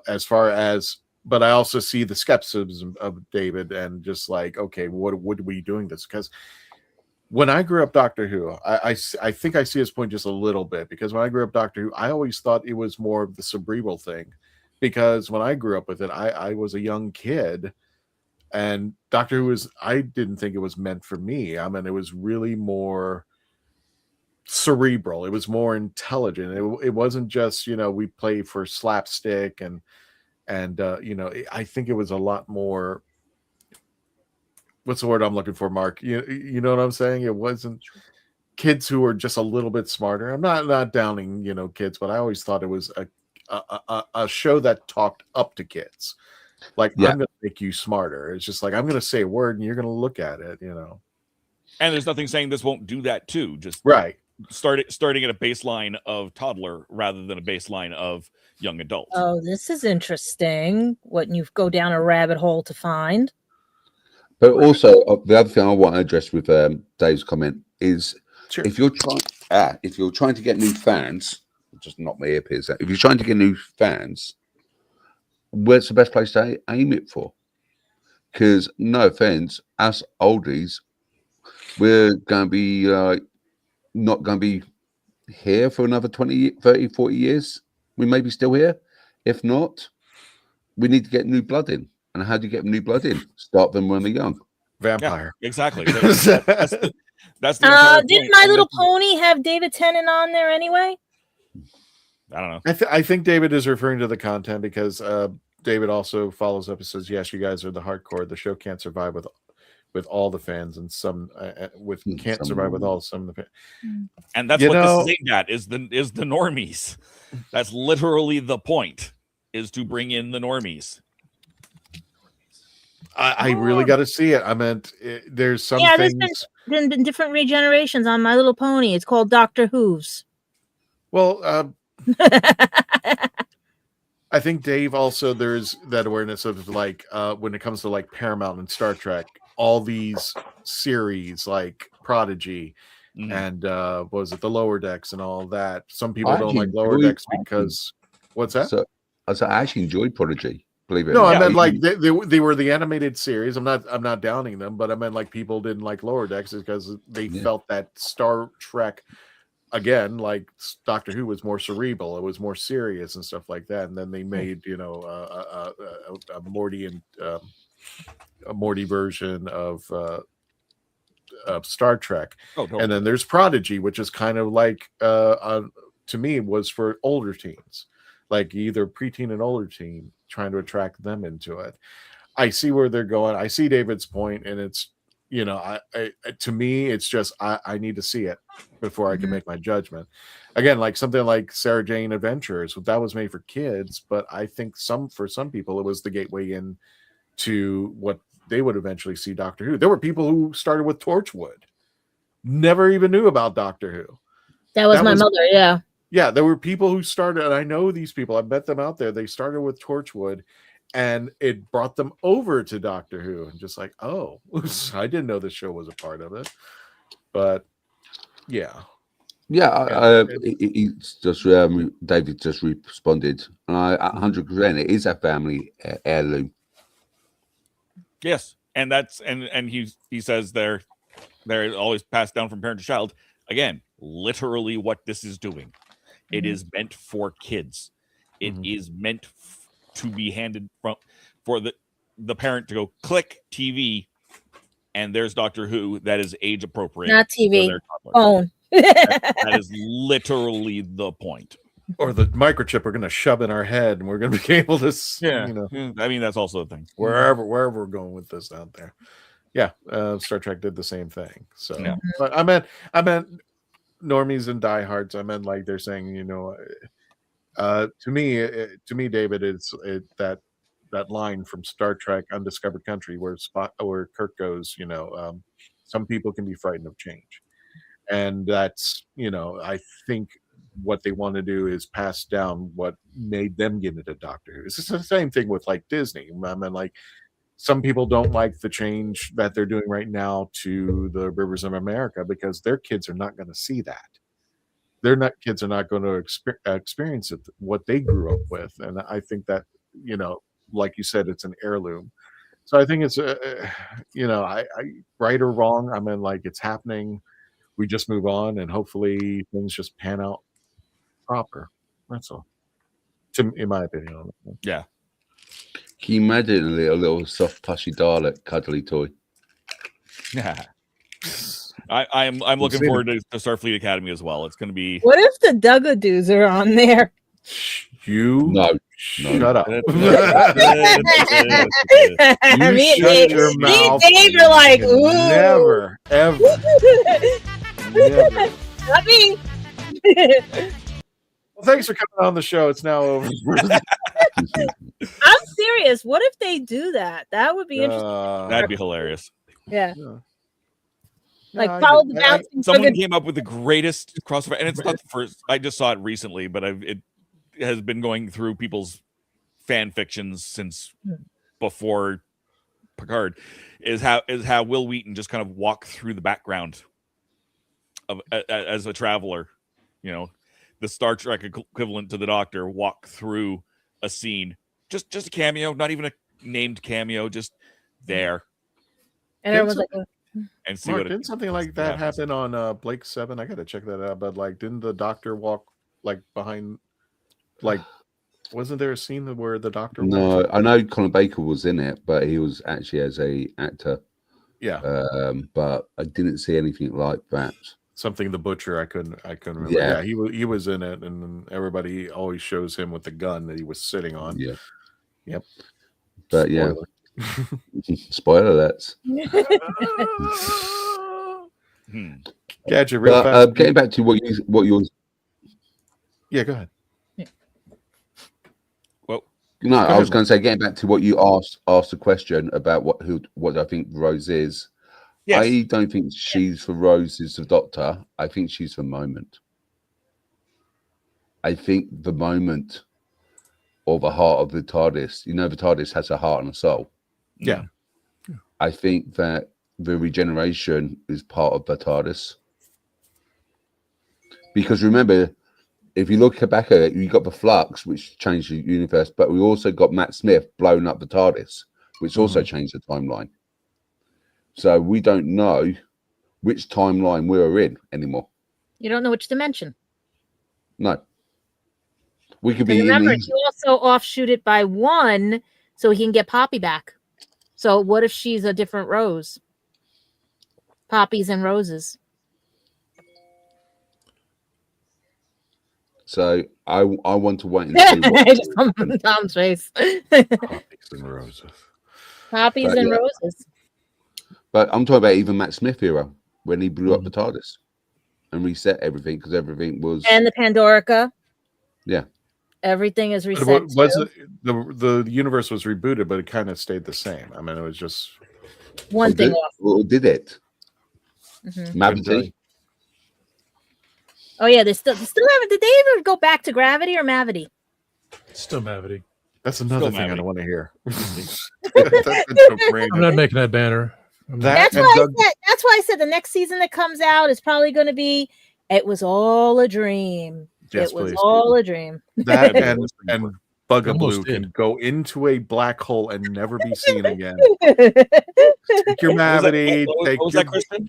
As far as, but I also see the skepticism of David and just like, okay, what are we doing this? Because when I grew up Doctor Who, I think I see his point just a little bit, because when I grew up Doctor Who, I always thought it was more of the cerebral thing, because when I grew up with it, I was a young kid. And Doctor Who I didn't think it was meant for me. I mean, it was really more cerebral. It was more intelligent. It wasn't just, we play for slapstick and I think it was a lot more. What's the word I'm looking for, Mark? You know what I'm saying? It wasn't kids who were just a little bit smarter. I'm not downing, kids, but I always thought it was a show that talked up to kids. Like, I'm going to make you smarter. It's just like, I'm going to say a word and you're going to look at it, And there's nothing saying this won't do that too. Just starting at a baseline of toddler rather than a baseline of young adult. Oh, this is interesting. What you go down a rabbit hole to find. But also, the other thing I want to address with Dave's comment is if you're trying to get new fans, just knock my earpiece out. If you're trying to get new fans, where's the best place to aim it for? Because no offense, us oldies, we're going to be not going to be here for another 20, 30, 40 years. We may be still here. If not, we need to get new blood in. And how do you get new blood in? Start them when they're young. Vampire. Yeah, exactly. That's the didn't My Little Pony have David Tennant on there anyway? I don't know. I think David is referring to the content because David also follows up and says, yes, you guys are the hardcore. The show can't survive with all the fans, and some can't survive with all some of the fans. And that's what this is aimed at, is the normies. That's literally the point, is to bring in the normies. I really got to see it. I meant there's some things. There's been different regenerations on My Little Pony. It's called Doctor Who's. Well, I think Dave also, there's that awareness of like when it comes to like Paramount and Star Trek, all these series like Prodigy and what was it, the Lower Decks and all that. Some people don't like Lower Decks because what's that? So I actually enjoyed Prodigy. Believe it. No, I meant like they were the animated series. I'm not downing them, but I meant like people didn't like Lower Decks because they felt that Star Trek again, like Doctor Who was more cerebral, it was more serious and stuff like that. And then they made, you know, a Morty and a Morty version of Star Trek. Oh, totally. And then there's Prodigy, which is kind of like to me was for older teens, like either preteen and older teen, trying to attract them into it. I see where they're going. I see David's point, and it's, you know, I to me, it's just I need to see it before I can make my judgment. Again, like something like Sarah Jane Adventures, that was made for kids, but I think for some people it was the gateway in to what they would eventually see Doctor Who. There were people who started with Torchwood, never even knew about Doctor Who. That was my mother, yeah. Yeah, there were people who started, and I know these people, I've met them out there. They started with Torchwood, and it brought them over to Doctor Who, and just like, oh, I didn't know this show was a part of it. But yeah. Yeah, it's just David just responded, and 100%. It is a family heirloom. Yes, and that's and he says they're always passed down from parent to child. Again, literally, what this is doing, it is meant for kids. It is meant to be handed for the parent to go click TV, and there's Doctor Who that is age appropriate. Not TV, phone. That is literally the point. Or the microchip we're going to shove in our head, and we're going to be able to, you know. I mean, that's also a thing. Wherever we're going with this out there. Yeah, Star Trek did the same thing. So, yeah. But I meant normies and diehards. I meant like they're saying, you know, to me, David, it's that line from Star Trek Undiscovered Country where Kirk goes, you know, some people can be frightened of change. And that's, you know, I think what they want to do is pass down what made them get into Doctor Who. It's the same thing with like Disney. I mean, like some people don't like the change that they're doing right now to the Rivers of America because their kids are not going to see that. Kids are not going to experience it, what they grew up with. And I think that, you know, like you said, it's an heirloom. So I think it's, you know, I right or wrong. I mean, like it's happening. We just move on, and hopefully things just pan out proper. That's all, in my opinion. Yeah. Can you imagine a little soft, plushy Dalek cuddly toy? Yeah. I'm looking forward to Starfleet Academy as well. It's going to be. What if the Dugadoos are on there? No. Shut up. Me and Dave are like, ooh. Never, ever. Never. Not me. Well, thanks for coming on the show. It's now over. I'm serious. What if they do that? That would be interesting. That'd be hilarious. Yeah. Like follow the bouncing. Someone came up with the greatest crossover, and it's not the first. I just saw it recently, but it has been going through people's fan fictions since before Picard. Is how Will Wheaton just kind of walked through the background of as a traveler, you know, the Star Trek equivalent to the Doctor, walk through a scene, just a cameo, not even a named cameo, just there. And everyone's like, and see Mark, what didn't something like that happen on Blake 7? I gotta check that out. But like, didn't the Doctor walk like behind? Like, wasn't there a scene where the Doctor? No, I know Colin Baker was in it, but he was actually as a actor. Yeah. But I didn't see anything like that. Something the Butcher. I couldn't remember. Yeah, he was in it, and everybody always shows him with the gun that he was sitting on. Yeah. Yep. But spoiler. Yeah. Spoiler alerts. Gadget, real fast. Getting back to what you. Yeah, go ahead. No, I was going to say, getting back to what you asked a question about what I think Rose is. Yes. I don't think she's for Rose is the Doctor. I think she's for moment. I think the moment or the heart of the TARDIS. You know, the TARDIS has a heart and a soul. Yeah. I think that the regeneration is part of the TARDIS. Because remember, if you look back at it, you got the flux, which changed the universe, but we also got Matt Smith blowing up the TARDIS, which also changed the timeline. So we don't know which timeline we're in anymore. You don't know which dimension. No. We could 'Cause be in remember, these. you also offshoot it by 1 so he can get Poppy back. So what if she's a different Rose? Poppies and roses. So I want to wait and see what Just on Tom's face. Poppies and roses. Poppies But, and yeah. roses. But I'm talking about even Matt Smith era when he blew up the Mm-hmm. TARDIS and reset everything because everything was And the Pandorica. yeah. Everything is But reset. what was too. it? The universe was rebooted, but it kind of stayed the same. I mean, it was just One thing off. Or did it? Mhm. Mavity? Oh yeah, they still haven't. Did they ever go back to Gravity or Mavity? Still Mavity. That's another Still thing I Mavity. don't want to hear. I'm not making that banner. That's why I said the next season that comes out is probably going to be. It was all a dream. Yes, it was please. all a dream. That and Bugaboo Almost can did. go into a black hole and never be seen again. He Take your Mavity. What was that, Kristen?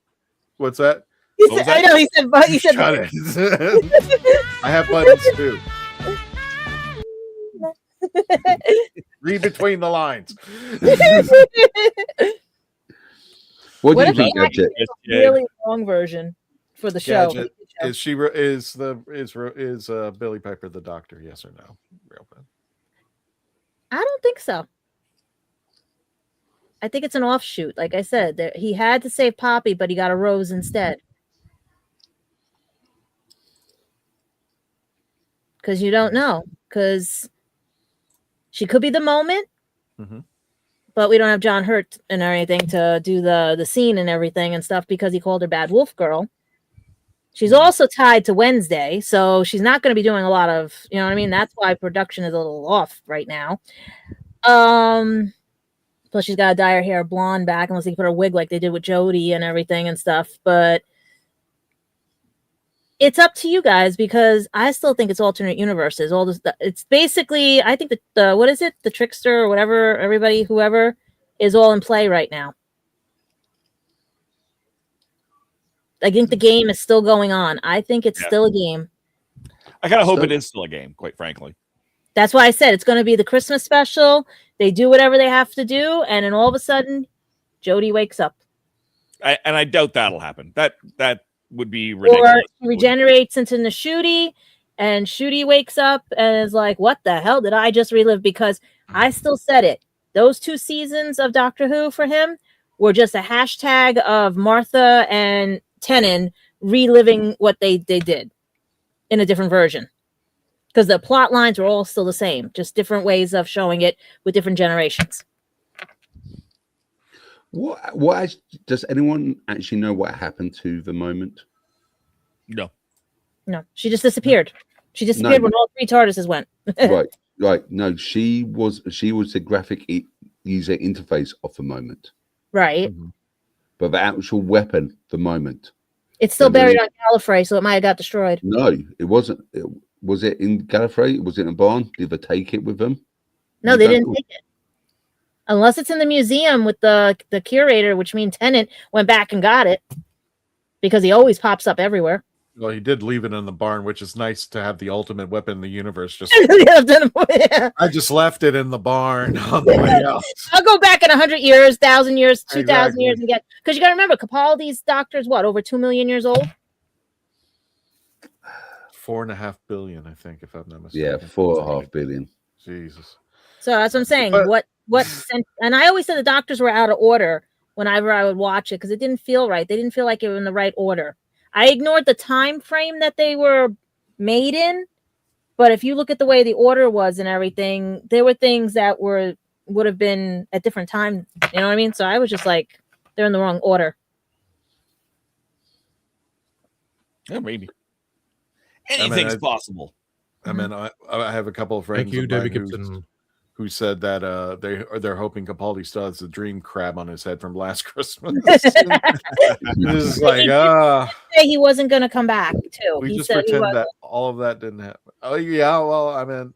What's that? said, I know. He said, but he said, Shut it. I have buttons too. Read between the lines. What do What you if they think, actually Gadget? do a really long version for the show? Gadget, is Billy Piper the Doctor? Yes or no? Real quick. I don't think so. I think it's an offshoot. Like I said, he had to save Poppy, but he got a Rose instead. Because you don't know. Because she could be the moment, but we don't have John Hurt and anything to do the scene and everything and stuff because he called her Bad Wolf Girl. She's also tied to Wednesday, so she's not going to be doing a lot of, you know what I mean? That's why production is a little off right now. Plus she's got to dye her hair blonde back unless they put her wig like they did with Jodie and everything and stuff. But it's up to you guys because I still think it's alternate universes. All this, it's basically, I think the what is it? The Trickster or whatever, everybody, whoever is all in play right now. I think the game is still going on. I think it's still a game. I kind of hope it is still a game, quite frankly. That's why I said it's going to be the Christmas special. They do whatever they have to do, and then all of a sudden, Jodie wakes up. And I doubt that'll happen. That would be ridiculous. Or she regenerates into Ncuti, and Ncuti wakes up and is like, what the hell did I just relive? Because I still said it. Those 2 seasons of Doctor Who for him were just a hashtag of Martha and Tennant reliving what they did in a different version. Because the plot lines were all still the same, just different ways of showing it with different generations. What does anyone actually know what happened to the moment? No, she just disappeared. She disappeared when all 3 TARDISes went. Right. No, she was the graphic user interface of the moment. Right. But the actual weapon, the moment. It's still buried on Gallifrey, so it might have got destroyed. No, it wasn't. Was it in Gallifrey? Was it in a barn? Did they take it with them? No, they didn't take it. Unless it's in the museum with the curator, which means Tennant went back and got it. Because he always pops up everywhere. Well, he did leave it in the barn, which is nice to have the ultimate weapon in the universe. I just left it in the barn on the way out. I'll go back in 100 years, 1,000 years, 2,000 years and get, because you got to remember, Capaldi's doctor's what, over 2 million years old? 4.5 billion, I think, if I'm not mistaken. Yeah, 4.5 billion. Jesus. So that's what I'm saying. And I always said the doctors were out of order whenever I would watch it because it didn't feel right. They didn't feel like it was in the right order. I ignored the time frame that they were made in, but if you look at the way the order was and everything, there were things that would have been at different times. You know what I mean? So I was just like, they're in the wrong order. Yeah, maybe. Anything's possible. I mean, I have a couple of friends. Thank you, Debbie Gibson. Who said that they're hoping Capaldi still has the dream crab on his head from last Christmas. It's like he wasn't going to come back too. We he just said pretend that all of that didn't happen. Oh yeah, well, I mean,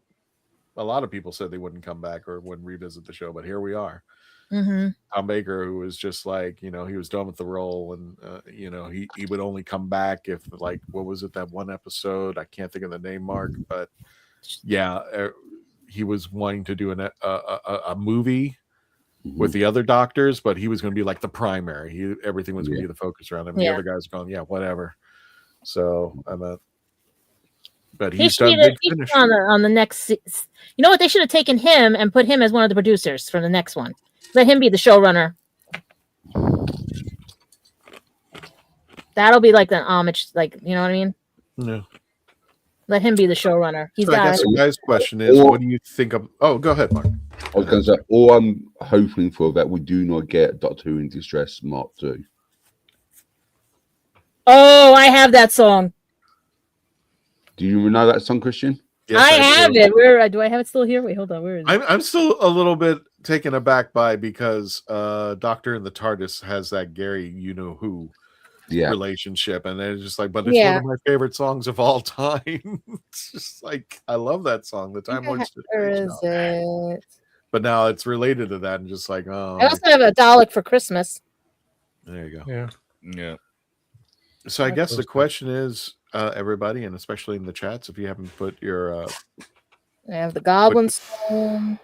a lot of people said they wouldn't come back or wouldn't revisit the show, but here we are. Tom Baker, who was just like, he was done with the role, and he would only come back if, like, what was it, that one episode? I can't think of the name, Mark, but yeah, he was wanting to do a movie with the other doctors, but he was going to be like the primary. Everything was going to be the focus around him. The other guys going, yeah, whatever. So but he's done big finish on the next. You know what? They should have taken him and put him as one of the producers for the next one. Let him be the showrunner. That'll be like the homage, like, you know what I mean? Yeah. Let him be the showrunner. He's got. I guess the guy's question is, what do you think of? Oh, go ahead, Mark. I was going to say, all I'm hoping for that we do not get Doctor Who in Distress Mark II. Oh, I have that song. Do you know that song, Christian? Yes, I have it. Where do I have it still here? Wait, hold on. Where is it? I'm still a little bit taken aback by, because Doctor and the TARDIS has that Gary who relationship, and they're just like, but it's one of my favorite songs of all time. It's just like, I love that song. The Time Lords. Where is it? But now it's related to that, and just like, oh. I also have a Dalek for Christmas. There you go. Yeah. So I guess the question is, everybody, and especially in the chats, if you haven't put your I have the Goblin song.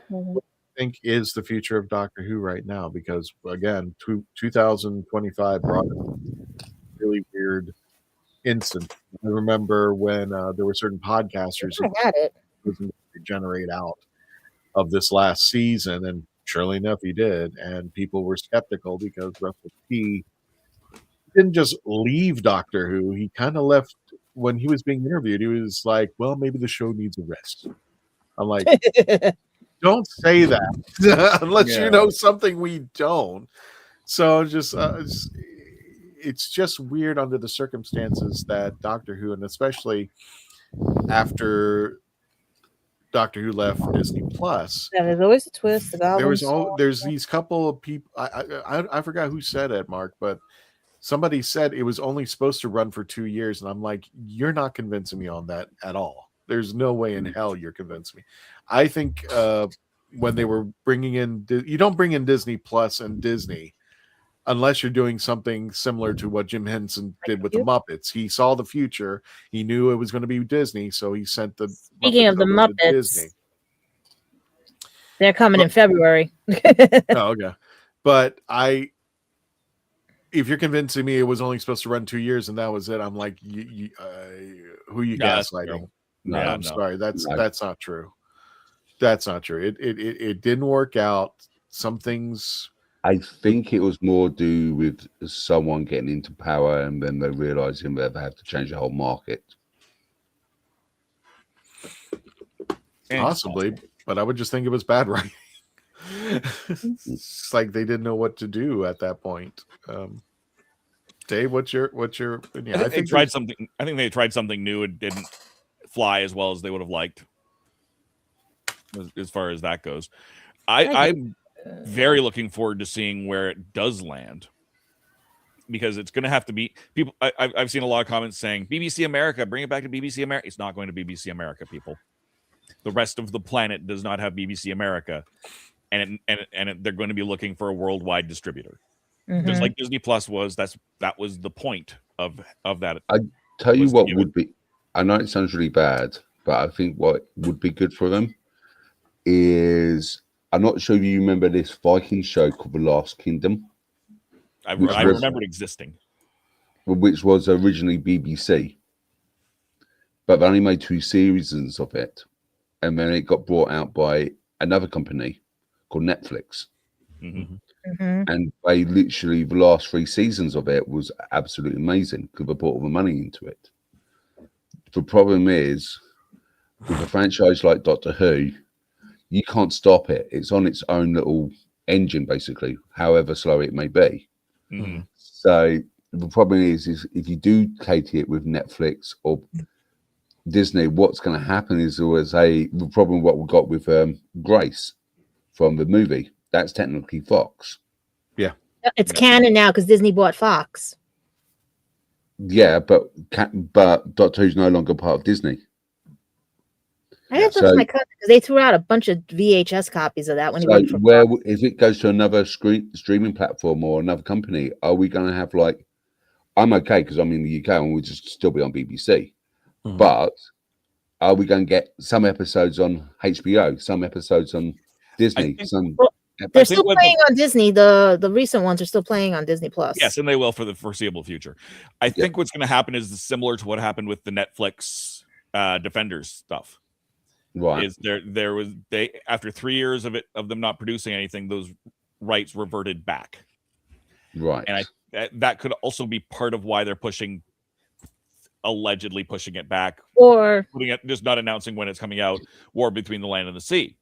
Think is the future of Doctor Who right now, because again, 2025 brought a really weird instant. I remember when there were certain podcasters who had it generate out of this last season, and surely enough, he did, and people were skeptical because Russell T didn't just leave Doctor Who; he kind of left when he was being interviewed. He was like, "Well, maybe the show needs a rest." I'm like, don't say that unless you know something we don't. So just it's just weird under the circumstances that Doctor Who, and especially after Doctor Who left Disney Plus. Yeah, there's always a twist. There's these couple of people. I forgot who said it, Mark, but somebody said it was only supposed to run for 2 years, and I'm like, you're not convincing me on that at all. There's no way in hell you're convincing me. I think when they were bringing in, you don't bring in Disney Plus and Disney unless you're doing something similar to what Jim Henson did with the Muppets. He saw the future. He knew it was going to be Disney, so he sent the. Speaking of the Muppets, they're coming in February. Oh, okay. But if you're convincing me it was only supposed to run 2 years and that was it, I'm like, who you gaslighting? No, I'm sorry. That's not true. That's not true. It didn't work out. Some things. I think it was more do with someone getting into power, and then they realizing that they have to change the whole market. Possibly, but I would just think it was bad writing. It's like they didn't know what to do at that point. Dave, what's your opinion? I think they tried something. I think they tried something new and didn't fly as well as they would have liked. As far as that goes, I'm very looking forward to seeing where it does land, because it's going to have to be people. I've seen a lot of comments saying BBC America, bring it back to BBC America. It's not going to be BBC America, people. The rest of the planet does not have BBC America, and they're going to be looking for a worldwide distributor, just like Disney Plus was. That was the point of that. I tell you what would be. I know it sounds really bad, but I think what would be good for them is, I'm not sure if you remember this Viking show called The Last Kingdom. I remember it existing. Which was originally BBC. But they only made 2 seasons of it. And then it got brought out by another company called Netflix. And they literally, the last 3 seasons of it was absolutely amazing because they put all the money into it. The problem is, with a franchise like Doctor Who, you can't stop it. It's on its own little engine, basically, however slow it may be. So the problem is if you do cater it with Netflix or Disney, what's going to happen is the problem what we got with Grace from the movie. That's technically Fox. Yeah. It's canon now because Disney bought Fox. Yeah, but Doctor Who's no longer part of Disney. I have to talk to my cousin because they threw out a bunch of VHS copies of that when he So worked for where, Fox. if it goes to another streaming platform or another company, are we going to have like? I'm okay because I'm in the UK and we'll just still be on BBC. Mhm. But are we going to get some episodes on HBO, some episodes on Disney? They're still playing on Disney. The recent ones are still playing on Disney Plus. Yes, and they will for the foreseeable future. I think what's going to happen is similar to what happened with the Netflix Defenders stuff. Right. Is there was they after 3 years of them not producing anything, those rights reverted back. Right. And that could also be part of why they're allegedly pushing it back, or putting it, just not announcing when it's coming out. War Between the Land and the Sea,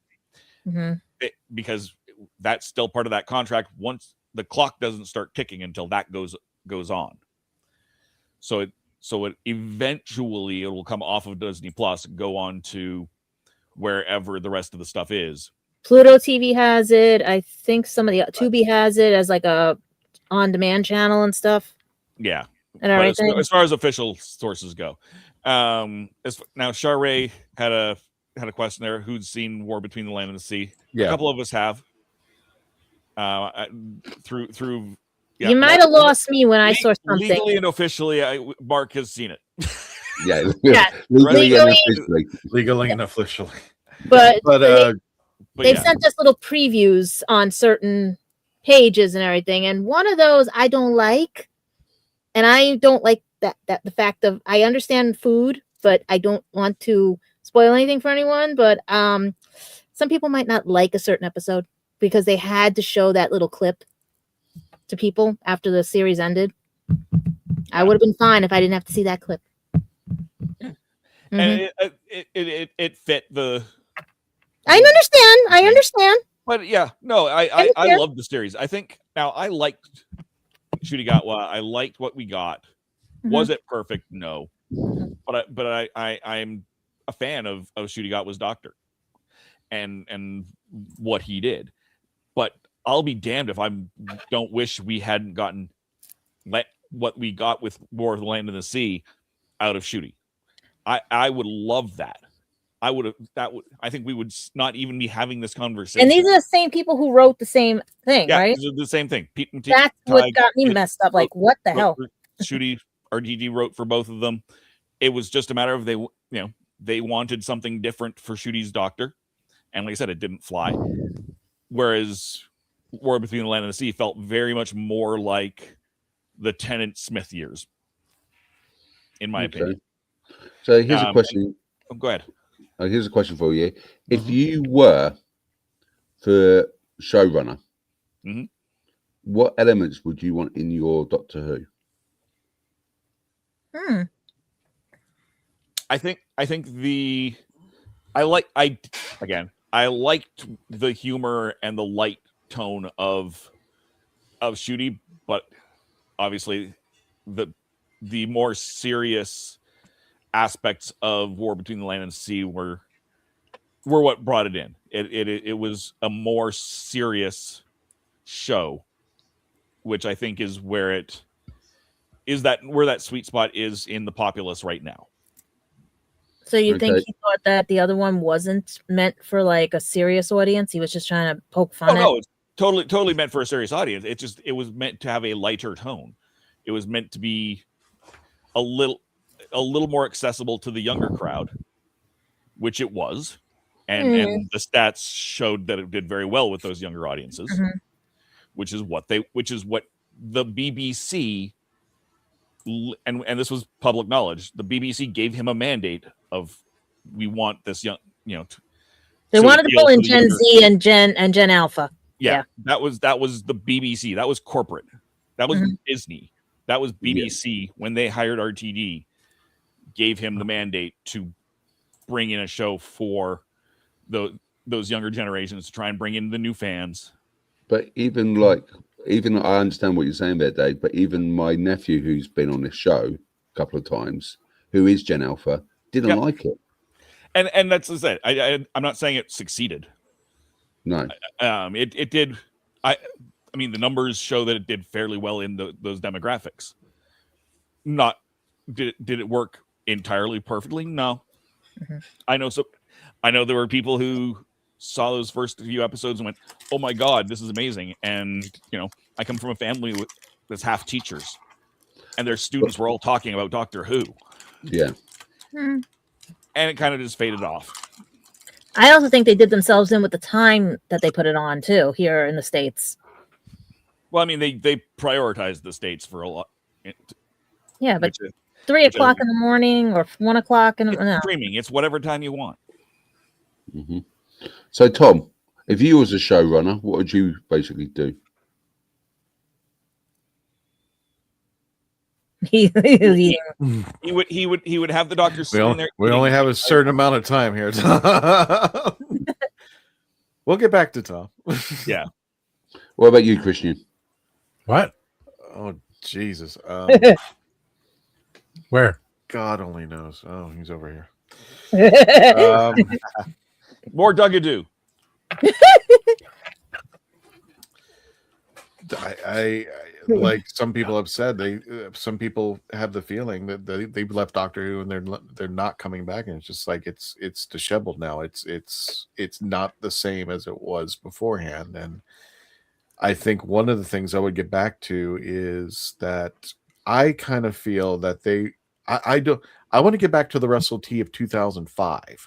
because that's still part of that contract. Once the clock doesn't start ticking until that goes on, so it eventually it will come off of Disney Plus, go on to wherever the rest of the stuff is. Pluto TV has it. I think some of the Tubi has it as like a on-demand channel and stuff. Yeah, and everything. As far as official sources go, now Share had a question there. Who's seen War Between the Land and the Sea? Yeah. A couple of us have. Through. Yeah, you might have lost me when I saw something. Legally and officially, Mark has seen it. Yeah, legally and officially. But they've yeah. sent us little previews on certain pages and everything, and one of those I don't like, and I don't like that the fact of I understand food, but I don't want to spoil anything for anyone. But some people might not like a certain episode because they had to show that little clip to people after the series ended. I would have been fine if I didn't have to see that clip. And it fit the. I understand. But yeah, no, I love the series. I think now I liked Ncuti Gatwa. I liked what we got. Was it perfect? No, but I'm a fan of Ncuti Gatwa's Doctor, and what he did. But I'll be damned if I don't wish we hadn't gotten what we got with War of the Land and the Sea out of Ncuti. I would love that. I think we would not even be having this conversation. And these are the same people who wrote the same thing, right? The same thing. That's what got me messed up. Like, what the hell? Ncuti RGG wrote for both of them. It was just a matter of they wanted something different for Ncuti's Doctor, and like I said, it didn't fly. Whereas War Between the Land and the Sea felt very much more like the Tennant Smith years, in my opinion. So here's a question. Go ahead. Here's a question for you. If you were the showrunner, what elements would you want in your Doctor Who? I think I liked the humor and the light tone of Ncuti, but obviously the more serious aspects of War Between the Land and the Sea were what brought it in. It was a more serious show, which I think is where that sweet spot is in the populace right now. So you think he thought that the other one wasn't meant for like a serious audience? He was just trying to poke fun at? No, it's totally meant for a serious audience. It was meant to have a lighter tone. It was meant to be a little more accessible to the younger crowd, which it was, and the stats showed that it did very well with those younger audiences, which is what the BBC and this was public knowledge. The BBC gave him a mandate of we want this young, they wanted to pull in Gen Z and Gen Alpha. Yeah, that was the BBC. That was corporate. That was Disney. That was BBC when they hired RTD. Gave him the mandate to bring in a show for those younger generations to try and bring in the new fans. But even I understand what you're saying there, Dave, but even my nephew who's been on this show a couple of times, who is Gen Alpha, didn't like it. And that's what I said. I'm not saying it succeeded. No. It did. I mean, the numbers show that it did fairly well in those demographics. Did it work entirely perfectly? No. I know I know there were people who saw those first few episodes and went, "Oh my god, this is amazing!" And I come from a family that's half teachers, and their students were all talking about Doctor Who. Yeah. Hmm. And it kind of just faded off. I also think they did themselves in with the time that they put it on too here in the States. Well, I mean, they prioritized the States for a lot. Yeah, but 3 o'clock in the morning or 1 o'clock in the streaming. It's whatever time you want. Mm-hmm. So, Tom, if you was a showrunner, what would you basically do? He would have the doctor sitting there. We only have a certain amount of time here. We'll get back to Tom. Yeah. What about you, Christian? What? Oh, Jesus. Where? God only knows. Oh, he's over here. More Dugadoo. I like some people have said some people have the feeling that they've left Doctor Who and they're not coming back, and it's just like it's disheveled now. It's not the same as it was beforehand. And I think one of the things I would get back to is that I kind of feel that I want to get back to the Russell T of 2005,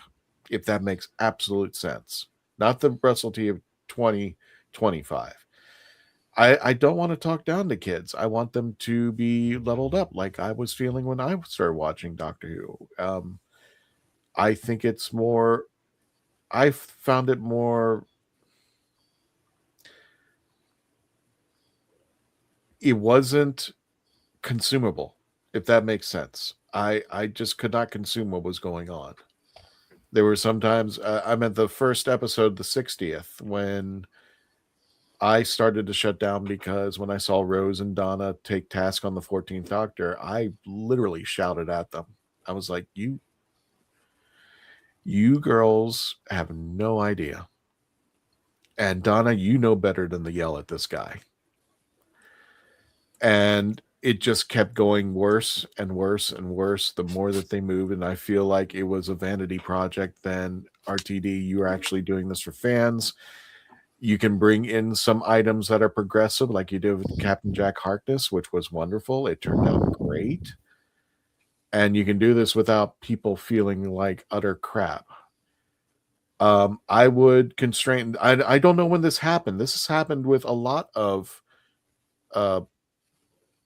if that makes absolute sense. Not the Russell T of 2025. I don't want to talk down to kids. I want them to be leveled up like I was feeling when I started watching Doctor Who. I think it's more, I found it more, it wasn't consumable, if that makes sense. I just could not consume what was going on. There were sometimes, I'm at the first episode, the 60th, when I started to shut down because when I saw Rose and Donna take task on the 14th Doctor, I literally shouted at them. I was like, you girls have no idea. And Donna, you know better than to yell at this guy. And it just kept going worse and worse and worse the more that they moved. And I feel like it was a vanity project. Then RTD, you were actually doing this for fans. You can bring in some items that are progressive, like you did with Captain Jack Harkness, which was wonderful. It turned out great. And you can do this without people feeling like utter crap. I would constrain. I don't know when this happened. This has happened with a lot of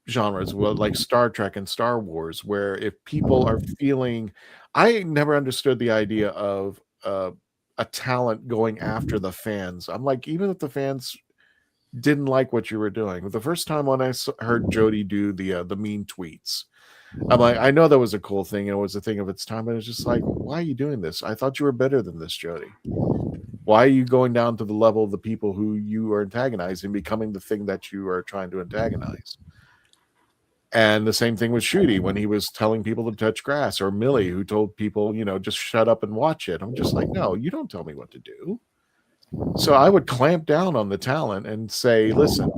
genres, like Star Trek and Star Wars, where if people are feeling, I never understood the idea of a talent going after the fans. I'm like, even if the fans didn't like what you were doing, the first time when I heard Jodie do the mean tweets, I'm like, I know that was a cool thing and it was a thing of its time, but it's just like, why are you doing this? I thought you were better than this, Jodie. Why are you going down to the level of the people who you are antagonizing, becoming the thing that you are trying to antagonize? And the same thing with Ncuti when he was telling people to touch grass, or Millie who told people, just shut up and watch it. I'm just like, no, you don't tell me what to do. So I would clamp down on the talent and say, listen,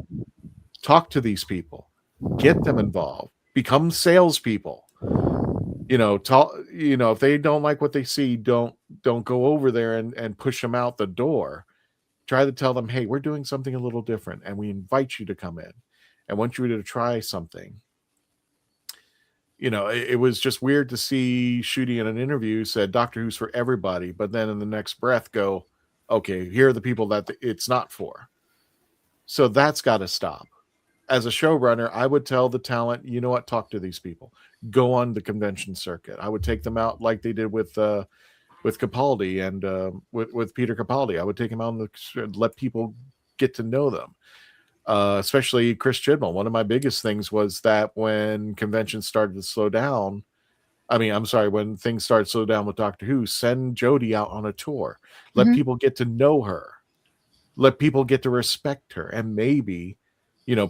talk to these people, get them involved, become salespeople. If they don't like what they see, don't go over there and push them out the door. Try to tell them, hey, we're doing something a little different, and we invite you to come in and want you to try something. It was just weird to see Ncuti in an interview said Doctor Who's for everybody, but then in the next breath go, okay, here are the people that it's not for. So that's got to stop. As a showrunner, I would tell the talent, you know what, talk to these people. Go on the convention circuit. I would take them out like they did with Capaldi and with Peter Capaldi. I would take them out and let people get to know them. Especially Chris Chibnall. One of my biggest things was that when conventions started to slow down, when things started to slow down with Doctor Who, send Jodie out on a tour. Let people get to know her. Let people get to respect her. And maybe,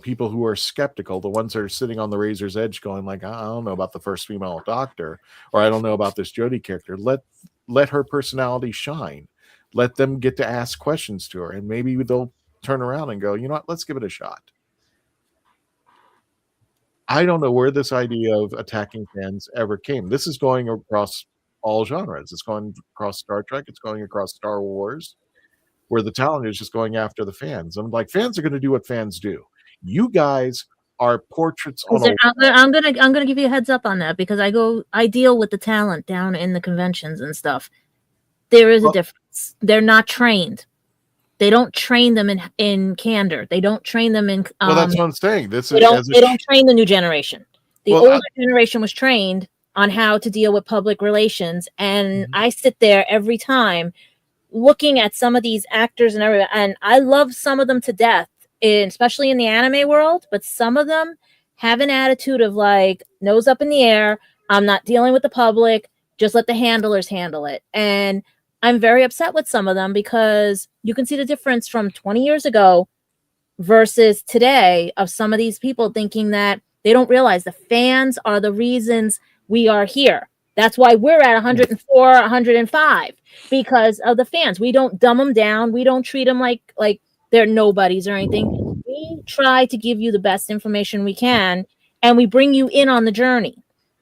people who are skeptical, the ones that are sitting on the razor's edge going like, I don't know about the first female Doctor, or I don't know about this Jodie character. Let her personality shine. Let them get to ask questions to her. And maybe they'll turn around and go, you know what, let's give it a shot. I don't know where this idea of attacking fans ever came. This is going across all genres. It's going across Star Trek. It's going across Star Wars, where the talent is just going after the fans. I'm like, fans are going to do what fans do. You guys are portraits on a. I'm gonna give you a heads up on that because I deal with the talent down in the conventions and stuff. There is a difference. They're not trained. They don't train them in candor. They don't train them in. Well, that's what I'm saying. They don't train the new generation. The older generation was trained on how to deal with public relations, and I sit there every time looking at some of these actors and everything, and I love some of them to death, especially in the anime world. But some of them have an attitude of like nose up in the air. I'm not dealing with the public. Just let the handlers handle it. And I'm very upset with some of them because you can see the difference from 20 years ago versus today of some of these people thinking that they don't realize the fans are the reasons we are here. That's why we're at 104, 105 because of the fans. We don't dumb them down. We don't treat them like they're nobodies or anything. We try to give you the best information we can, and we bring you in on the journey.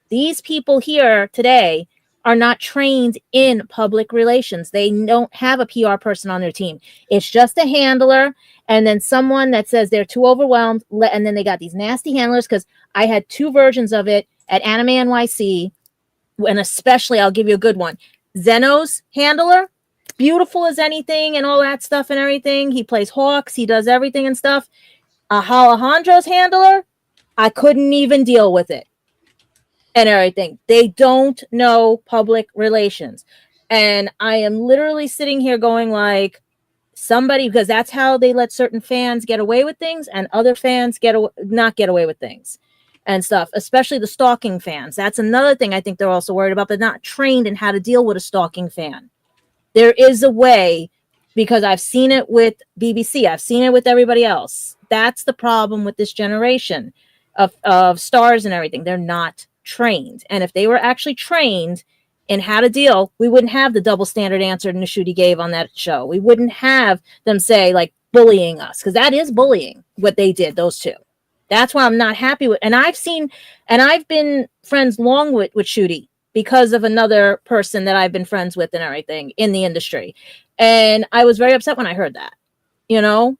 These people here today are not trained in public relations. They don't have a PR person on their team. It's just a handler and then someone that says they're too overwhelmed. And then they got these nasty handlers because I had 2 versions of it at Anime NYC. And especially, I'll give you a good one. Zeno's handler, beautiful as anything and all that stuff and everything. He plays Hawks. He does everything and stuff. Alejandro's handler, I couldn't even deal with it. And everything. They don't know public relations. And I am literally sitting here going like somebody, because that's how they let certain fans get away with things and other fans not get away with things and stuff, especially the stalking fans. That's another thing I think they're also worried about. They're not trained in how to deal with a stalking fan. There is a way, because I've seen it with BBC. I've seen it with everybody else. That's the problem with this generation of stars and everything. They're not trained. And if they were actually trained in how to deal, we wouldn't have the double standard answer Ncuti gave on that show. We wouldn't have them say like bullying us, because that is bullying what they did, those 2. That's why I'm not happy with. And I've been friends long with Ncuti because of another person that I've been friends with and everything in the industry. And I was very upset when I heard that,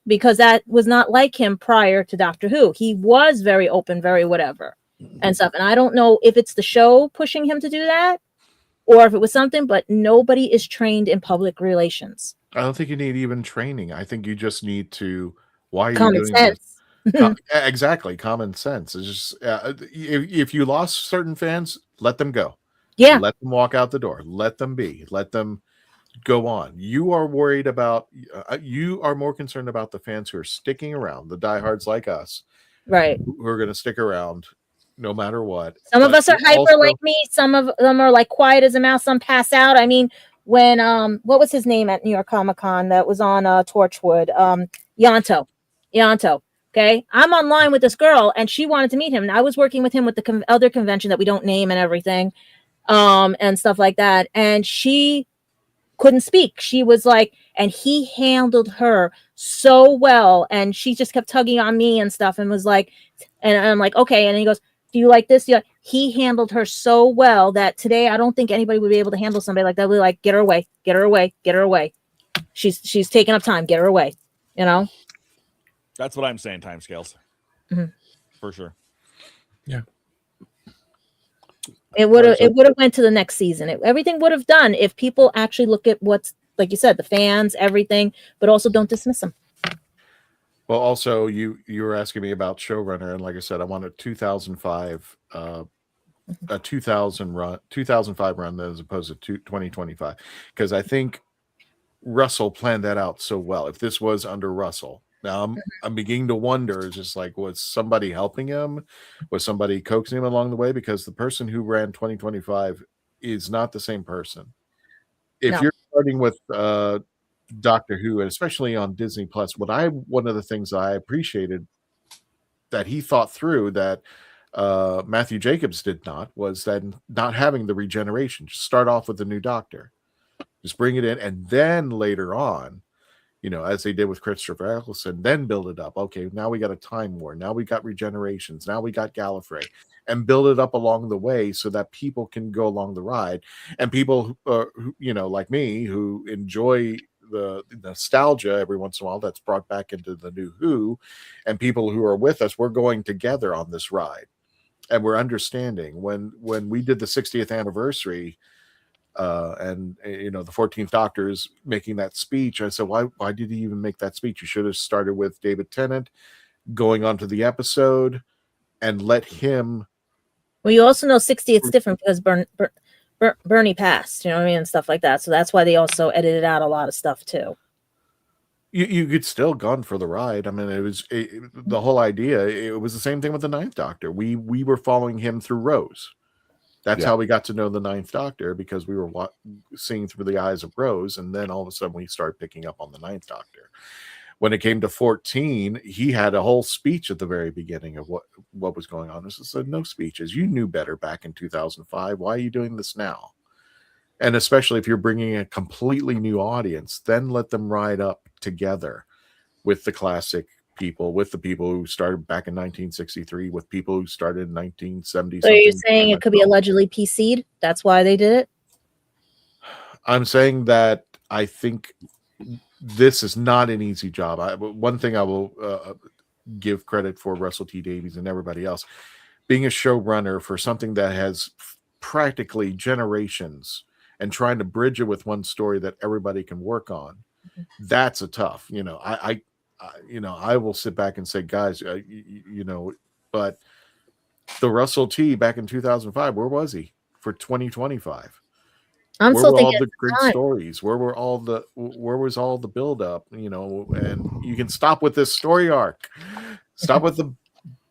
because that was not like him prior to Doctor Who. He was very open, very whatever and stuff. And I don't know if it's the show pushing him to do that or if it was something, but nobody is trained in public relations. I don't think you need even training. I think you just need to. Why are common you doing sense. this? Exactly, common sense. It's just if you lost certain fans, let them go. Yeah, let them walk out the door. Let them be. Let them go on. You are worried about. You are more concerned about the fans who are sticking around, the diehards like us, right? Who are going to stick around no matter what. Some of us are hyper like me. Some of them are like quiet as a mouse. Some pass out. I mean, when what was his name at New York Comic Con that was on Torchwood? Yanto. Okay, I'm online with this girl, and she wanted to meet him. And I was working with him with the other convention that we don't name and everything, and stuff like that. And she couldn't speak. She was like, and he handled her so well, and she just kept tugging on me and stuff, and was like, and I'm like, okay. And he goes, do you like this? Yeah. He handled her so well that today I don't think anybody would be able to handle somebody like that. We're like, get her away, get her away, get her away. She's taking up time. Get her away. That's what I'm saying. Timescales, for sure. Yeah. It would have went to the next season. Everything would have done if people actually look at what's, like you said, the fans, everything, but also don't dismiss them. Well, also you were asking me about showrunner, and like I said, I want a 2005 a 2005 run as opposed to 2025, because I think Russell planned that out so well. If this was under Russell, now I'm beginning to wonder, just like, was somebody helping him? Was somebody coaxing him along the way? Because the person who ran 2025 is not the same person. If you're starting with Doctor Who, and especially on Disney Plus, one of the things I appreciated that he thought through that Matthew Jacobs did not, was that not having the regeneration. Just start off with the new Doctor, just bring it in, and then later on, as they did with Christopher Eccleston, then build it up. Okay, now we got a Time War. Now we got regenerations. Now we got Gallifrey, and build it up along the way so that people can go along the ride. And people who, you know, like me, who enjoy the nostalgia every once in a while that's brought back into the new Who, and people who are with us, we're going together on this ride. And we're understanding when we did the 60th anniversary, and you know, the 14th Doctor is making that speech. I said, why did he even make that speech? You should have started with David Tennant going on to the episode and let him. Well, you also know 60 it's different because Bernie passed, you know what I mean, and stuff like that. So that's why they also edited out a lot of stuff too. You could still gone for the ride. I mean, the whole idea. It was the same thing with the 9th Doctor. We were following him through Rose. That's how we got to know the 9th Doctor, because we were seeing through the eyes of Rose, and then all of a sudden we started picking up on the 9th Doctor. When it came to 14, he had a whole speech at the very beginning of what was going on. This is no speeches. You knew better back in 2005. Why are you doing this now? And especially if you're bringing a completely new audience, then let them ride up together with the classic people, with the people who started back in 1963, with people who started in 1970. So you're saying it could be allegedly PC'd? That's why they did it? I'm saying that I think this is not an easy job. One thing I will give credit for Russell T Davies and everybody else, being a showrunner for something that has practically generations and trying to bridge it with one story that everybody can work on. That's a tough, you know, I will sit back and say, guys, you know, but the Russell T back in 2005, where was he for 2025? I'm where still were all thinking the great stories? Where was all the build up, you know? And you can stop with this story arc. Stop with the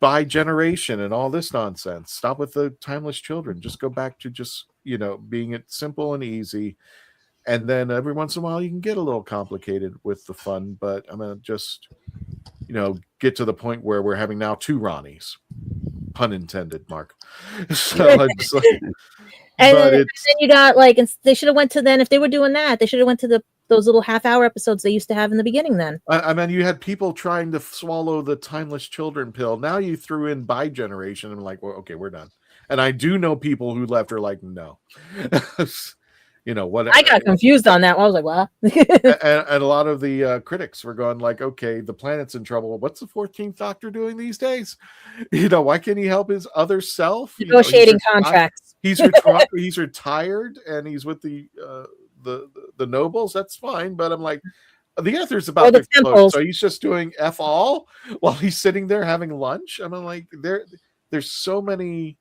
by generation and all this nonsense. Stop with the timeless children. Just go back to just, you know, being it simple and easy. And then every once in a while you can get a little complicated with the fun, but I'm gonna just, you know, get to the point where we're having now 2 Ronnies. Pun intended, Mark. So I'm just like, and then you got like, and they should have went to, then if they were doing that, they should have went to those little half-hour episodes they used to have in the beginning. Then I mean, you had people trying to swallow the timeless children pill. Now you threw in by generation. I'm like, well, okay, we're done. And I do know people who left are like, no. You know what? I got confused on that one. I was like, what? and a lot of the critics were going like, okay, the planet's in trouble. What's the 14th Doctor doing these days? You know, why can't he help his other self? Negotiating contracts. He's retired and he's with the nobles. That's fine, but I'm like, the Ether's about to close, so he's just doing F all while he's sitting there having lunch. I mean, like, there's so many.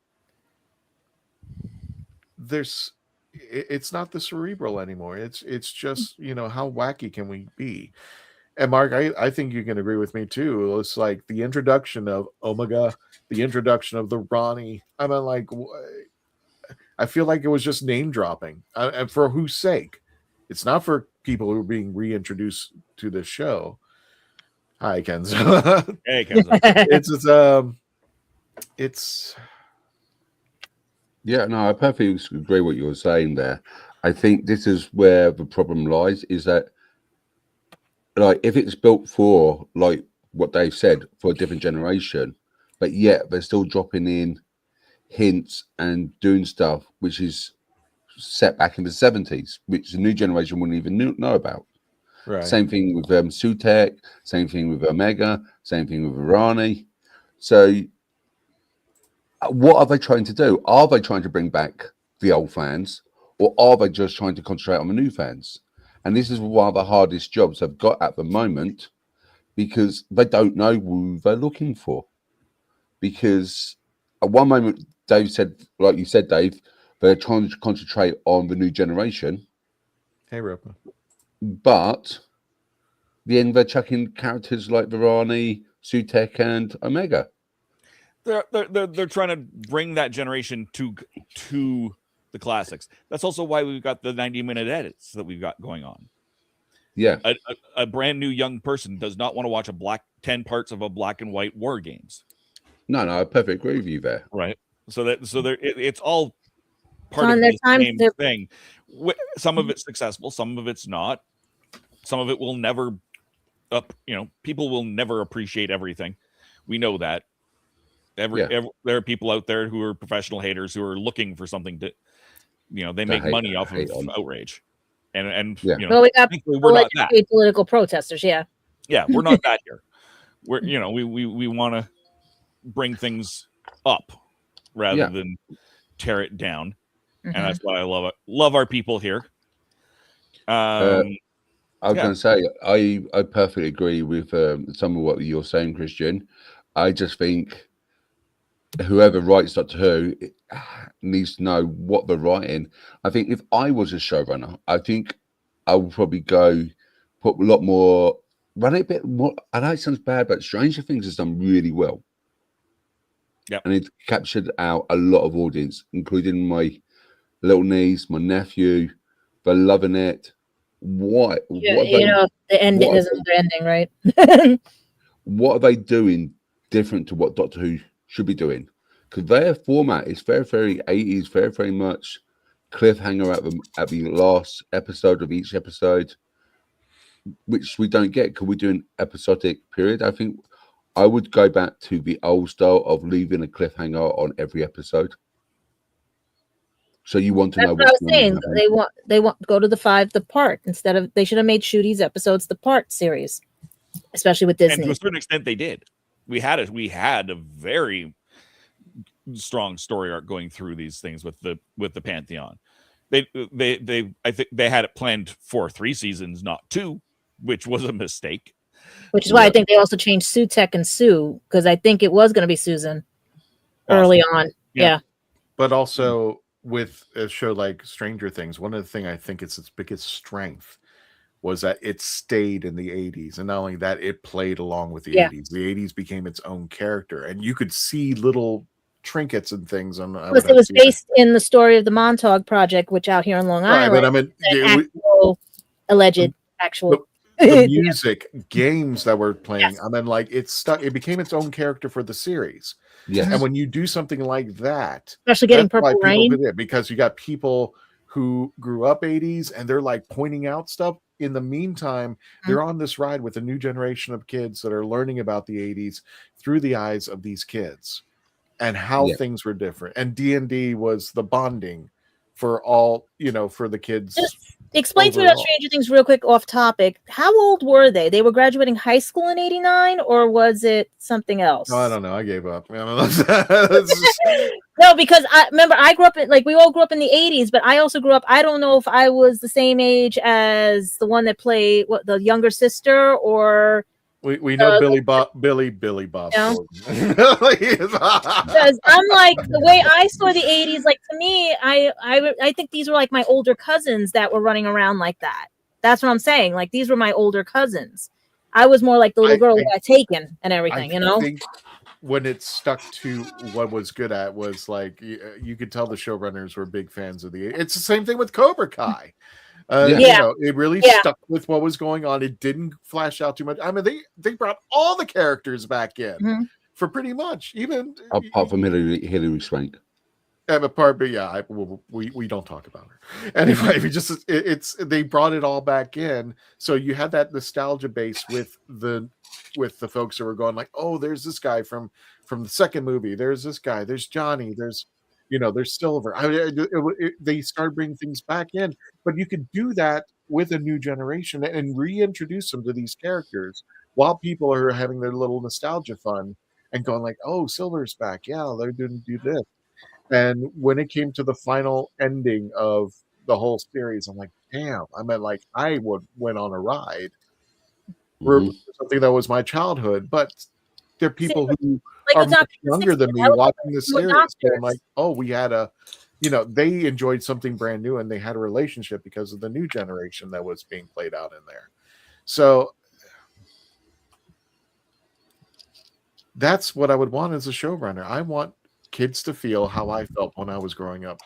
It's not the cerebral anymore. It's just, you know, how wacky can we be? And Mark, I think you can agree with me too. It's like the introduction of Omega, the introduction of the Ronnie. I mean, like, I feel like it was just name dropping. And for whose sake? It's not for people who are being reintroduced to the show. Hi, Kenzo. Hey, Kenzo. It's. Yeah, no, I perfectly agree what you were saying there. I think this is where the problem lies, is that, like, if it's built for, like what Dave said, for a different generation, but yet they're still dropping in hints and doing stuff which is set back in the 70s, which the new generation wouldn't even know about. Right. Same thing with Sutek, same thing with Omega, same thing with Irani. So what are they trying to do? Are they trying to bring back the old fans, or are they just trying to concentrate on the new fans? And this is one of the hardest jobs they've got at the moment, because they don't know who they're looking for. Because at one moment, Dave said, like you said, Dave, they're trying to concentrate on the new generation. Hey, Ropa. But the end, they're chucking characters like Virani, Sutek, and Omega. They're trying to bring that generation to the classics. That's also why we've got the 90-minute edits that we've got going on. Yeah, a brand new young person does not want to watch 10 parts of a black and white war games. No, I perfectly agree with you there. Right. It's all part of the same thing. Some of it's successful, some of it's not. Some of it will never people will never appreciate everything. We know that. There are people out there who are professional haters who are looking for something to, they make money off of outrage, and well, we got we're not that political protesters. Yeah, we're not that here. We're we want to bring things up rather than tear it down, and that's why I love our people here. I was going to say I perfectly agree with some of what you're saying, Christian. I just think whoever writes Doctor Who needs to know what they're writing. I think if I was a showrunner, I think I would probably put a lot more, run it a bit more. I know it sounds bad, but Stranger Things has done really well. Yeah, and it captured out a lot of audience, including my little niece, my nephew. They're loving it. The ending is another ending, right? What are they doing different to what Doctor Who should be doing? Because their format is very, very 80s, very, very much cliffhanger at the last episode of each episode, which we don't get. Could we do an episodic period? I think I would go back to the old style of leaving a cliffhanger on every episode. So you want to know what I was saying. They want go to the 5 the part instead of they should have made Ncuti's episodes the part series, especially with Disney. And to a certain extent, they did. We had a very strong story arc going through these things with the Pantheon. I think they had it planned for 3 seasons, not 2, which was a mistake. Which is why I think they also changed Sutek and Sue, because I think it was going to be Susan early on. Yeah. But also with a show like Stranger Things, one of the things I think it's its biggest strength was that it stayed in the 80s. And not only that, it played along with the 80s. The 80s became its own character. And you could see little trinkets and things on it was based in the story of the Montauk Project, which out here on Long Island, but I mean, actual the music games that we're playing. I mean, like it became its own character for the series. Yes. And when you do something like that, especially getting Purple Rain, because you got people who grew up 80s and they're like pointing out stuff. In the meantime, they're on this ride with a new generation of kids that are learning about the 80s through the eyes of these kids and how things were different. And D&D was the bonding for all, for the kids. Just explain to me about Stranger Things real quick off topic. How old were they? They were graduating high school in 89, or was it something else? No, I don't know. I gave up. I don't know. No, because I remember I grew up we all grew up in the 80s, but I also grew up, I don't know if I was the same age as the one that played the younger sister, or we know Billy Bob. Because I'm like, the way I saw the 80s, like to me, I think these were like my older cousins that were running around like that. That's what I'm saying. Like these were my older cousins. I was more like the little girl who got taken and everything, I think when it stuck to what was good at was like you could tell the showrunners were big fans of the. It's the same thing with Cobra Kai. It really stuck with what was going on. It didn't flash out too much. I mean, they brought all the characters back in for pretty much, even apart from Hilary Swank. We don't talk about her anyway. They brought it all back in, so you had that nostalgia base with the folks who were going like, oh, there's this guy from the second movie. There's this guy. There's Johnny. There's Silver. They started bringing things back in, but you could do that with a new generation and reintroduce them to these characters while people are having their little nostalgia fun and going like, oh, Silver's back. Yeah, they're going to do this. And when it came to the final ending of the whole series, I'm like, damn, I went on a ride for something that was my childhood, but there are people who are much younger than me watching the series. So I'm like, oh, we had they enjoyed something brand new and they had a relationship because of the new generation that was being played out in there. So that's what I would want as a showrunner. I want kids to feel how I felt when I was growing up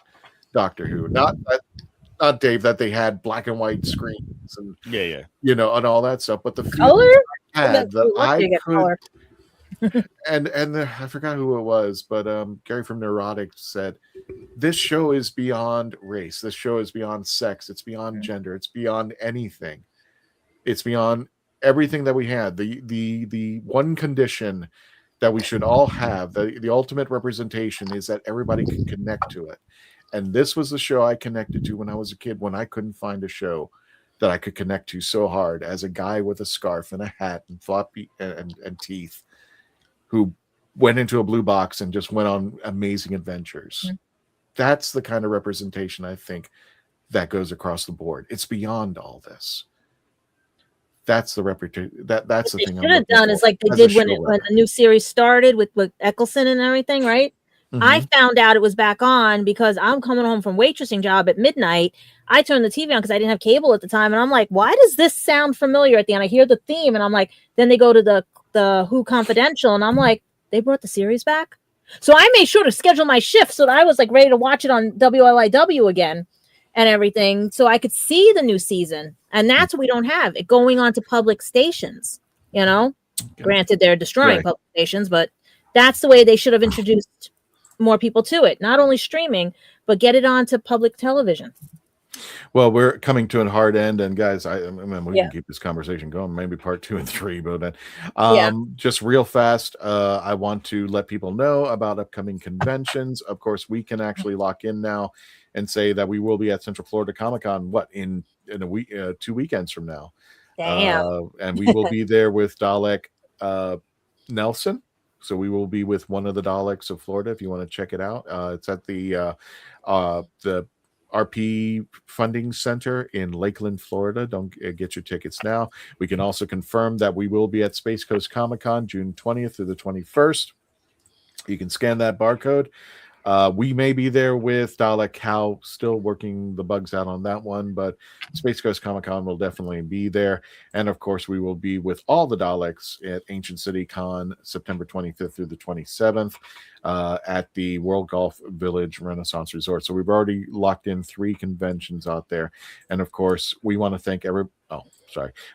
Doctor Who. Not Dave, that they had black and white screens and and all that stuff, but the color I had that I could. and I forgot who it was, but Gary from Neurotic said this show is beyond race. This show is beyond sex. It's beyond gender. It's beyond anything. It's beyond everything that we had. The one condition that we should all have. The ultimate representation is that everybody can connect to it. And this was the show I connected to when I was a kid, when I couldn't find a show that I could connect to so hard, as a guy with a scarf and a hat and floppy and teeth who went into a blue box and just went on amazing adventures. Mm-hmm. That's the kind of representation I think that goes across the board. It's beyond all this. That's the reputation. That's the thing. Should have done is like they did when the new series started with Eccleston and everything, right? Mm-hmm. I found out it was back on because I'm coming home from waitressing job at midnight. I turned the TV on because I didn't have cable at the time, and I'm like, why does this sound familiar? At the end, I hear the theme, and I'm like, then they go to the Who Confidential, and I'm like, they brought the series back. So I made sure to schedule my shift so that I was like ready to watch it on WLIW again and everything, so I could see the new season. And that's what we don't have it going on to public stations. You know, granted they're destroying public stations, but that's the way they should have introduced more people to it. Not only streaming, but get it onto public television. Well, we're coming to a hard end, and guys, I mean, we can keep this conversation going, maybe part 2 and 3, but just real fast, I want to let people know about upcoming conventions. Of course, we can actually lock in now and say that we will be at Central Florida Comic-Con, in a week, 2 weekends from now. Damn. And we will be there with Dalek Nelson. So we will be with one of the Daleks of Florida. If you want to check it out, it's at the RP Funding Center in Lakeland, Florida. Don't get your tickets now. We can also confirm that we will be at Space Coast Comic-Con June 20th through the 21st. You can scan that barcode. We may be there with Dalek Cow, still working the bugs out on that one, but Space Coast Comic-Con will definitely be there. And of course, we will be with all the Daleks at Ancient City Con September 25th through the 27th at the World Golf Village Renaissance Resort. So we've already locked in 3 conventions out there. And of course, we want to thank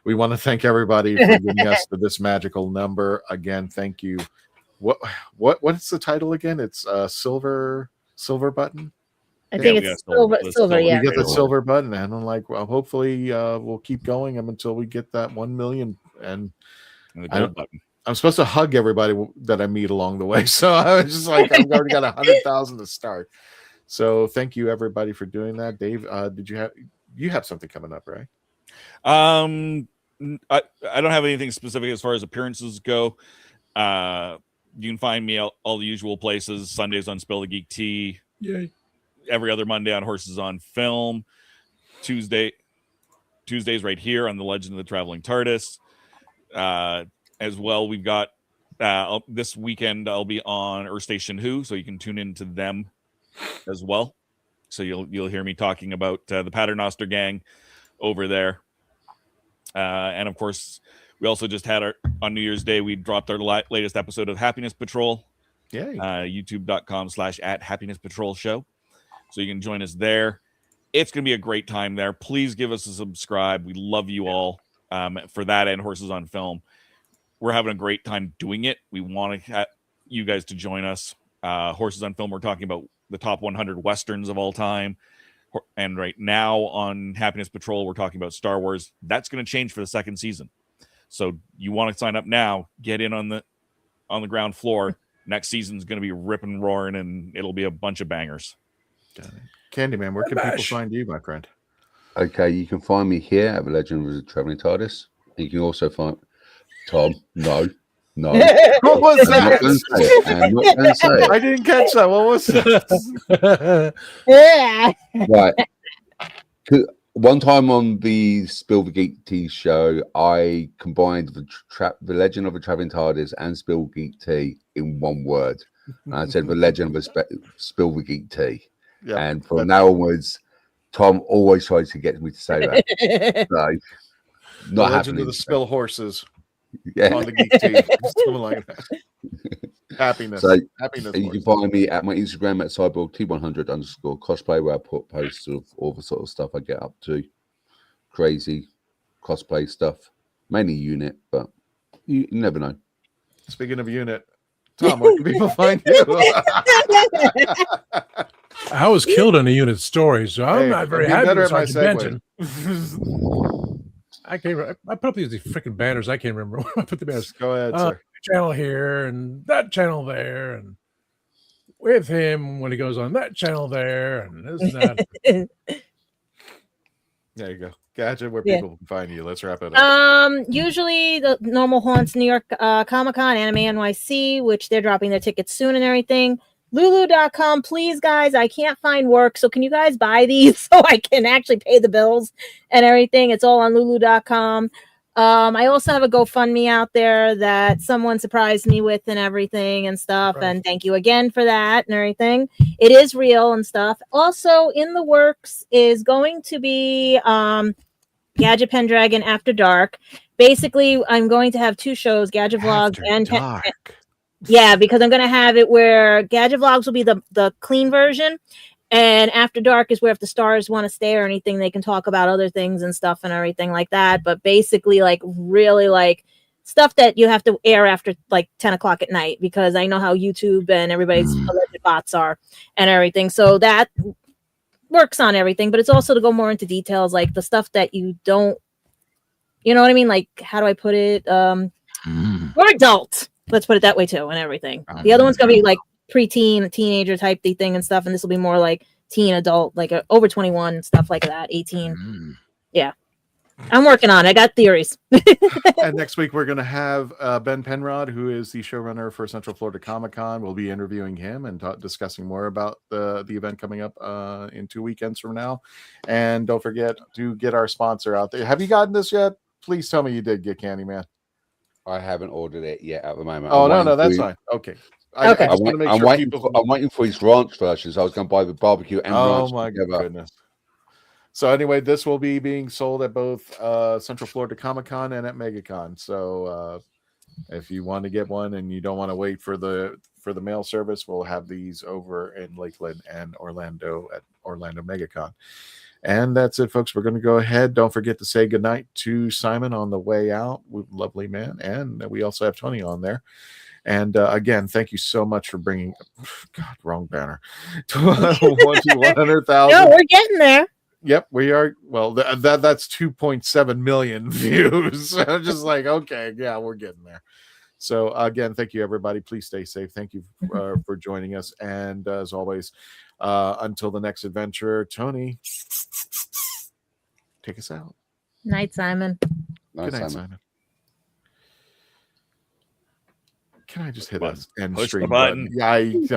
we want to thank everybody for giving us this magical number. Again, thank you. What's the title again? It's silver button. I think it's silver. Yeah, we get the silver button, and I'm like, well, hopefully we'll keep going until we get that 1 million. And the gold button. I'm supposed to hug everybody that I meet along the way, so I was just like, I've already got 100,000 to start. So thank you everybody for doing that. Dave, did you have something coming up, right? I don't have anything specific as far as appearances go. You can find me all the usual places. Sundays on Spill the Geek Tea. Yay. Every other Monday on Horses on Film. Tuesdays right here on The Legend of the Traveling TARDIS. As well, we've got this weekend I'll be on Earth Station Who, so you can tune into them as well. So you'll hear me talking about the Paternoster gang over there. And of course, we also just had on New Year's Day, we dropped our latest episode of Happiness Patrol. Yeah. youtube.com/@happinesspatrol show. So you can join us there. It's going to be a great time there. Please give us a subscribe. We love you all for that and Horses on Film. We're having a great time doing it. We want you guys to join us. Horses on Film, we're talking about the top 100 Westerns of all time. And right now on Happiness Patrol, we're talking about Star Wars. That's going to change for the second season. So you want to sign up now, get in on the ground floor. Next season's going to be ripping and roaring, and it'll be a bunch of bangers. Candyman, where can people find you, my friend? Okay, you can find me here at the Legend of the Traveling TARDIS. You can also find Tom. No. What was that? I'm not going to say it. I didn't catch that. What was that? Yeah. Right. One time on the Spill the Geek Tea show, I combined the Legend of the Traveling TARDIS and Spill Geek Tea in one word. And I said the Legend of the Spill the Geek Tea. Yep. And from now onwards, Tom always tries to get me to say that. So, not Legend happening. of the Spill Horses. Yeah. On the Geek Tea. Something like that. Happiness. So Happiness. You can find me at my Instagram at cyborgt100_cosplay, where I put posts of all the sort of stuff I get up to. Crazy cosplay stuff. Mainly unit, but you never know. Speaking of unit, Tom, where can people find you? I was killed in a unit story, so I'm not very happy with Sergeant Benton. I put up these freaking banners. I can't remember when I put the banners. Go ahead, sir. channel here and that channel there, and with him when he goes on that channel there, and this and that. There you go. Gotcha. Where Yeah. people can find you. Let's wrap it up. Usually the normal haunts, New York Comic-Con, Anime NYC, which they're dropping their tickets soon and everything. Lulu.com, please, guys. I can't find work, so can you guys buy these so I can actually pay the bills and everything? It's all on Lulu.com. I also have a GoFundMe out there that someone surprised me with and everything and stuff. Right. And thank you again for that and everything. It is real and stuff. Also in the works is going to be Gadget Pendragon After Dark. Basically, I'm going to have two shows, Gadget Vlogs and Dark. Yeah, because I'm going to have it where Gadget Vlogs will be the clean version. And After Dark is where if the stars want to stay or anything, they can talk about other things and stuff and everything like that. But basically, like, really, like, stuff that you have to air after, like, 10 o'clock at night. Because I know how YouTube and everybody's alleged bots are and everything. So that works on everything. But it's also to go more into details, like the stuff that you don't, you know what I mean? Like, how do I put it? We're adult. Let's put it that way, too, and everything. The other one's going to be, like, preteen, teenager type thing and stuff, and this will be more like teen adult, like over 21 stuff like that, 18. Yeah, I'm working on it. I got theories. And next week we're going to have Ben Penrod, who is the showrunner for Central Florida Comic-Con. We'll be interviewing him and discussing more about the event coming up in 2 weekends from now. And don't forget to get our sponsor out there. Have you gotten this yet? Please tell me you did get Candyman. I haven't ordered it yet at the moment. Oh, no, that's fine. Okay. I'm waiting for his ranch version, so I was going to buy the barbecue and ranch together. Goodness. So anyway, this will be being sold at both Central Florida Comic-Con and at MegaCon. So if you want to get one and you don't want to wait for the mail service, we'll have these over in Lakeland and Orlando at Orlando MegaCon. And that's it, folks. We're going to go ahead. Don't forget to say goodnight to Simon on the way out. Lovely man. And we also have Tony on there. And again, thank you so much for bringing, God, wrong banner, to 100,000. No, we're getting there. Yep, we are. Well, that's 2.7 million views. I'm just like, okay, yeah, we're getting there. So again, thank you, everybody. Please stay safe. Thank you for joining us. And as always, until the next adventure, Tony, take us out. Night, Simon. Good night, Simon. Can I just hit an end stream button? Yeah,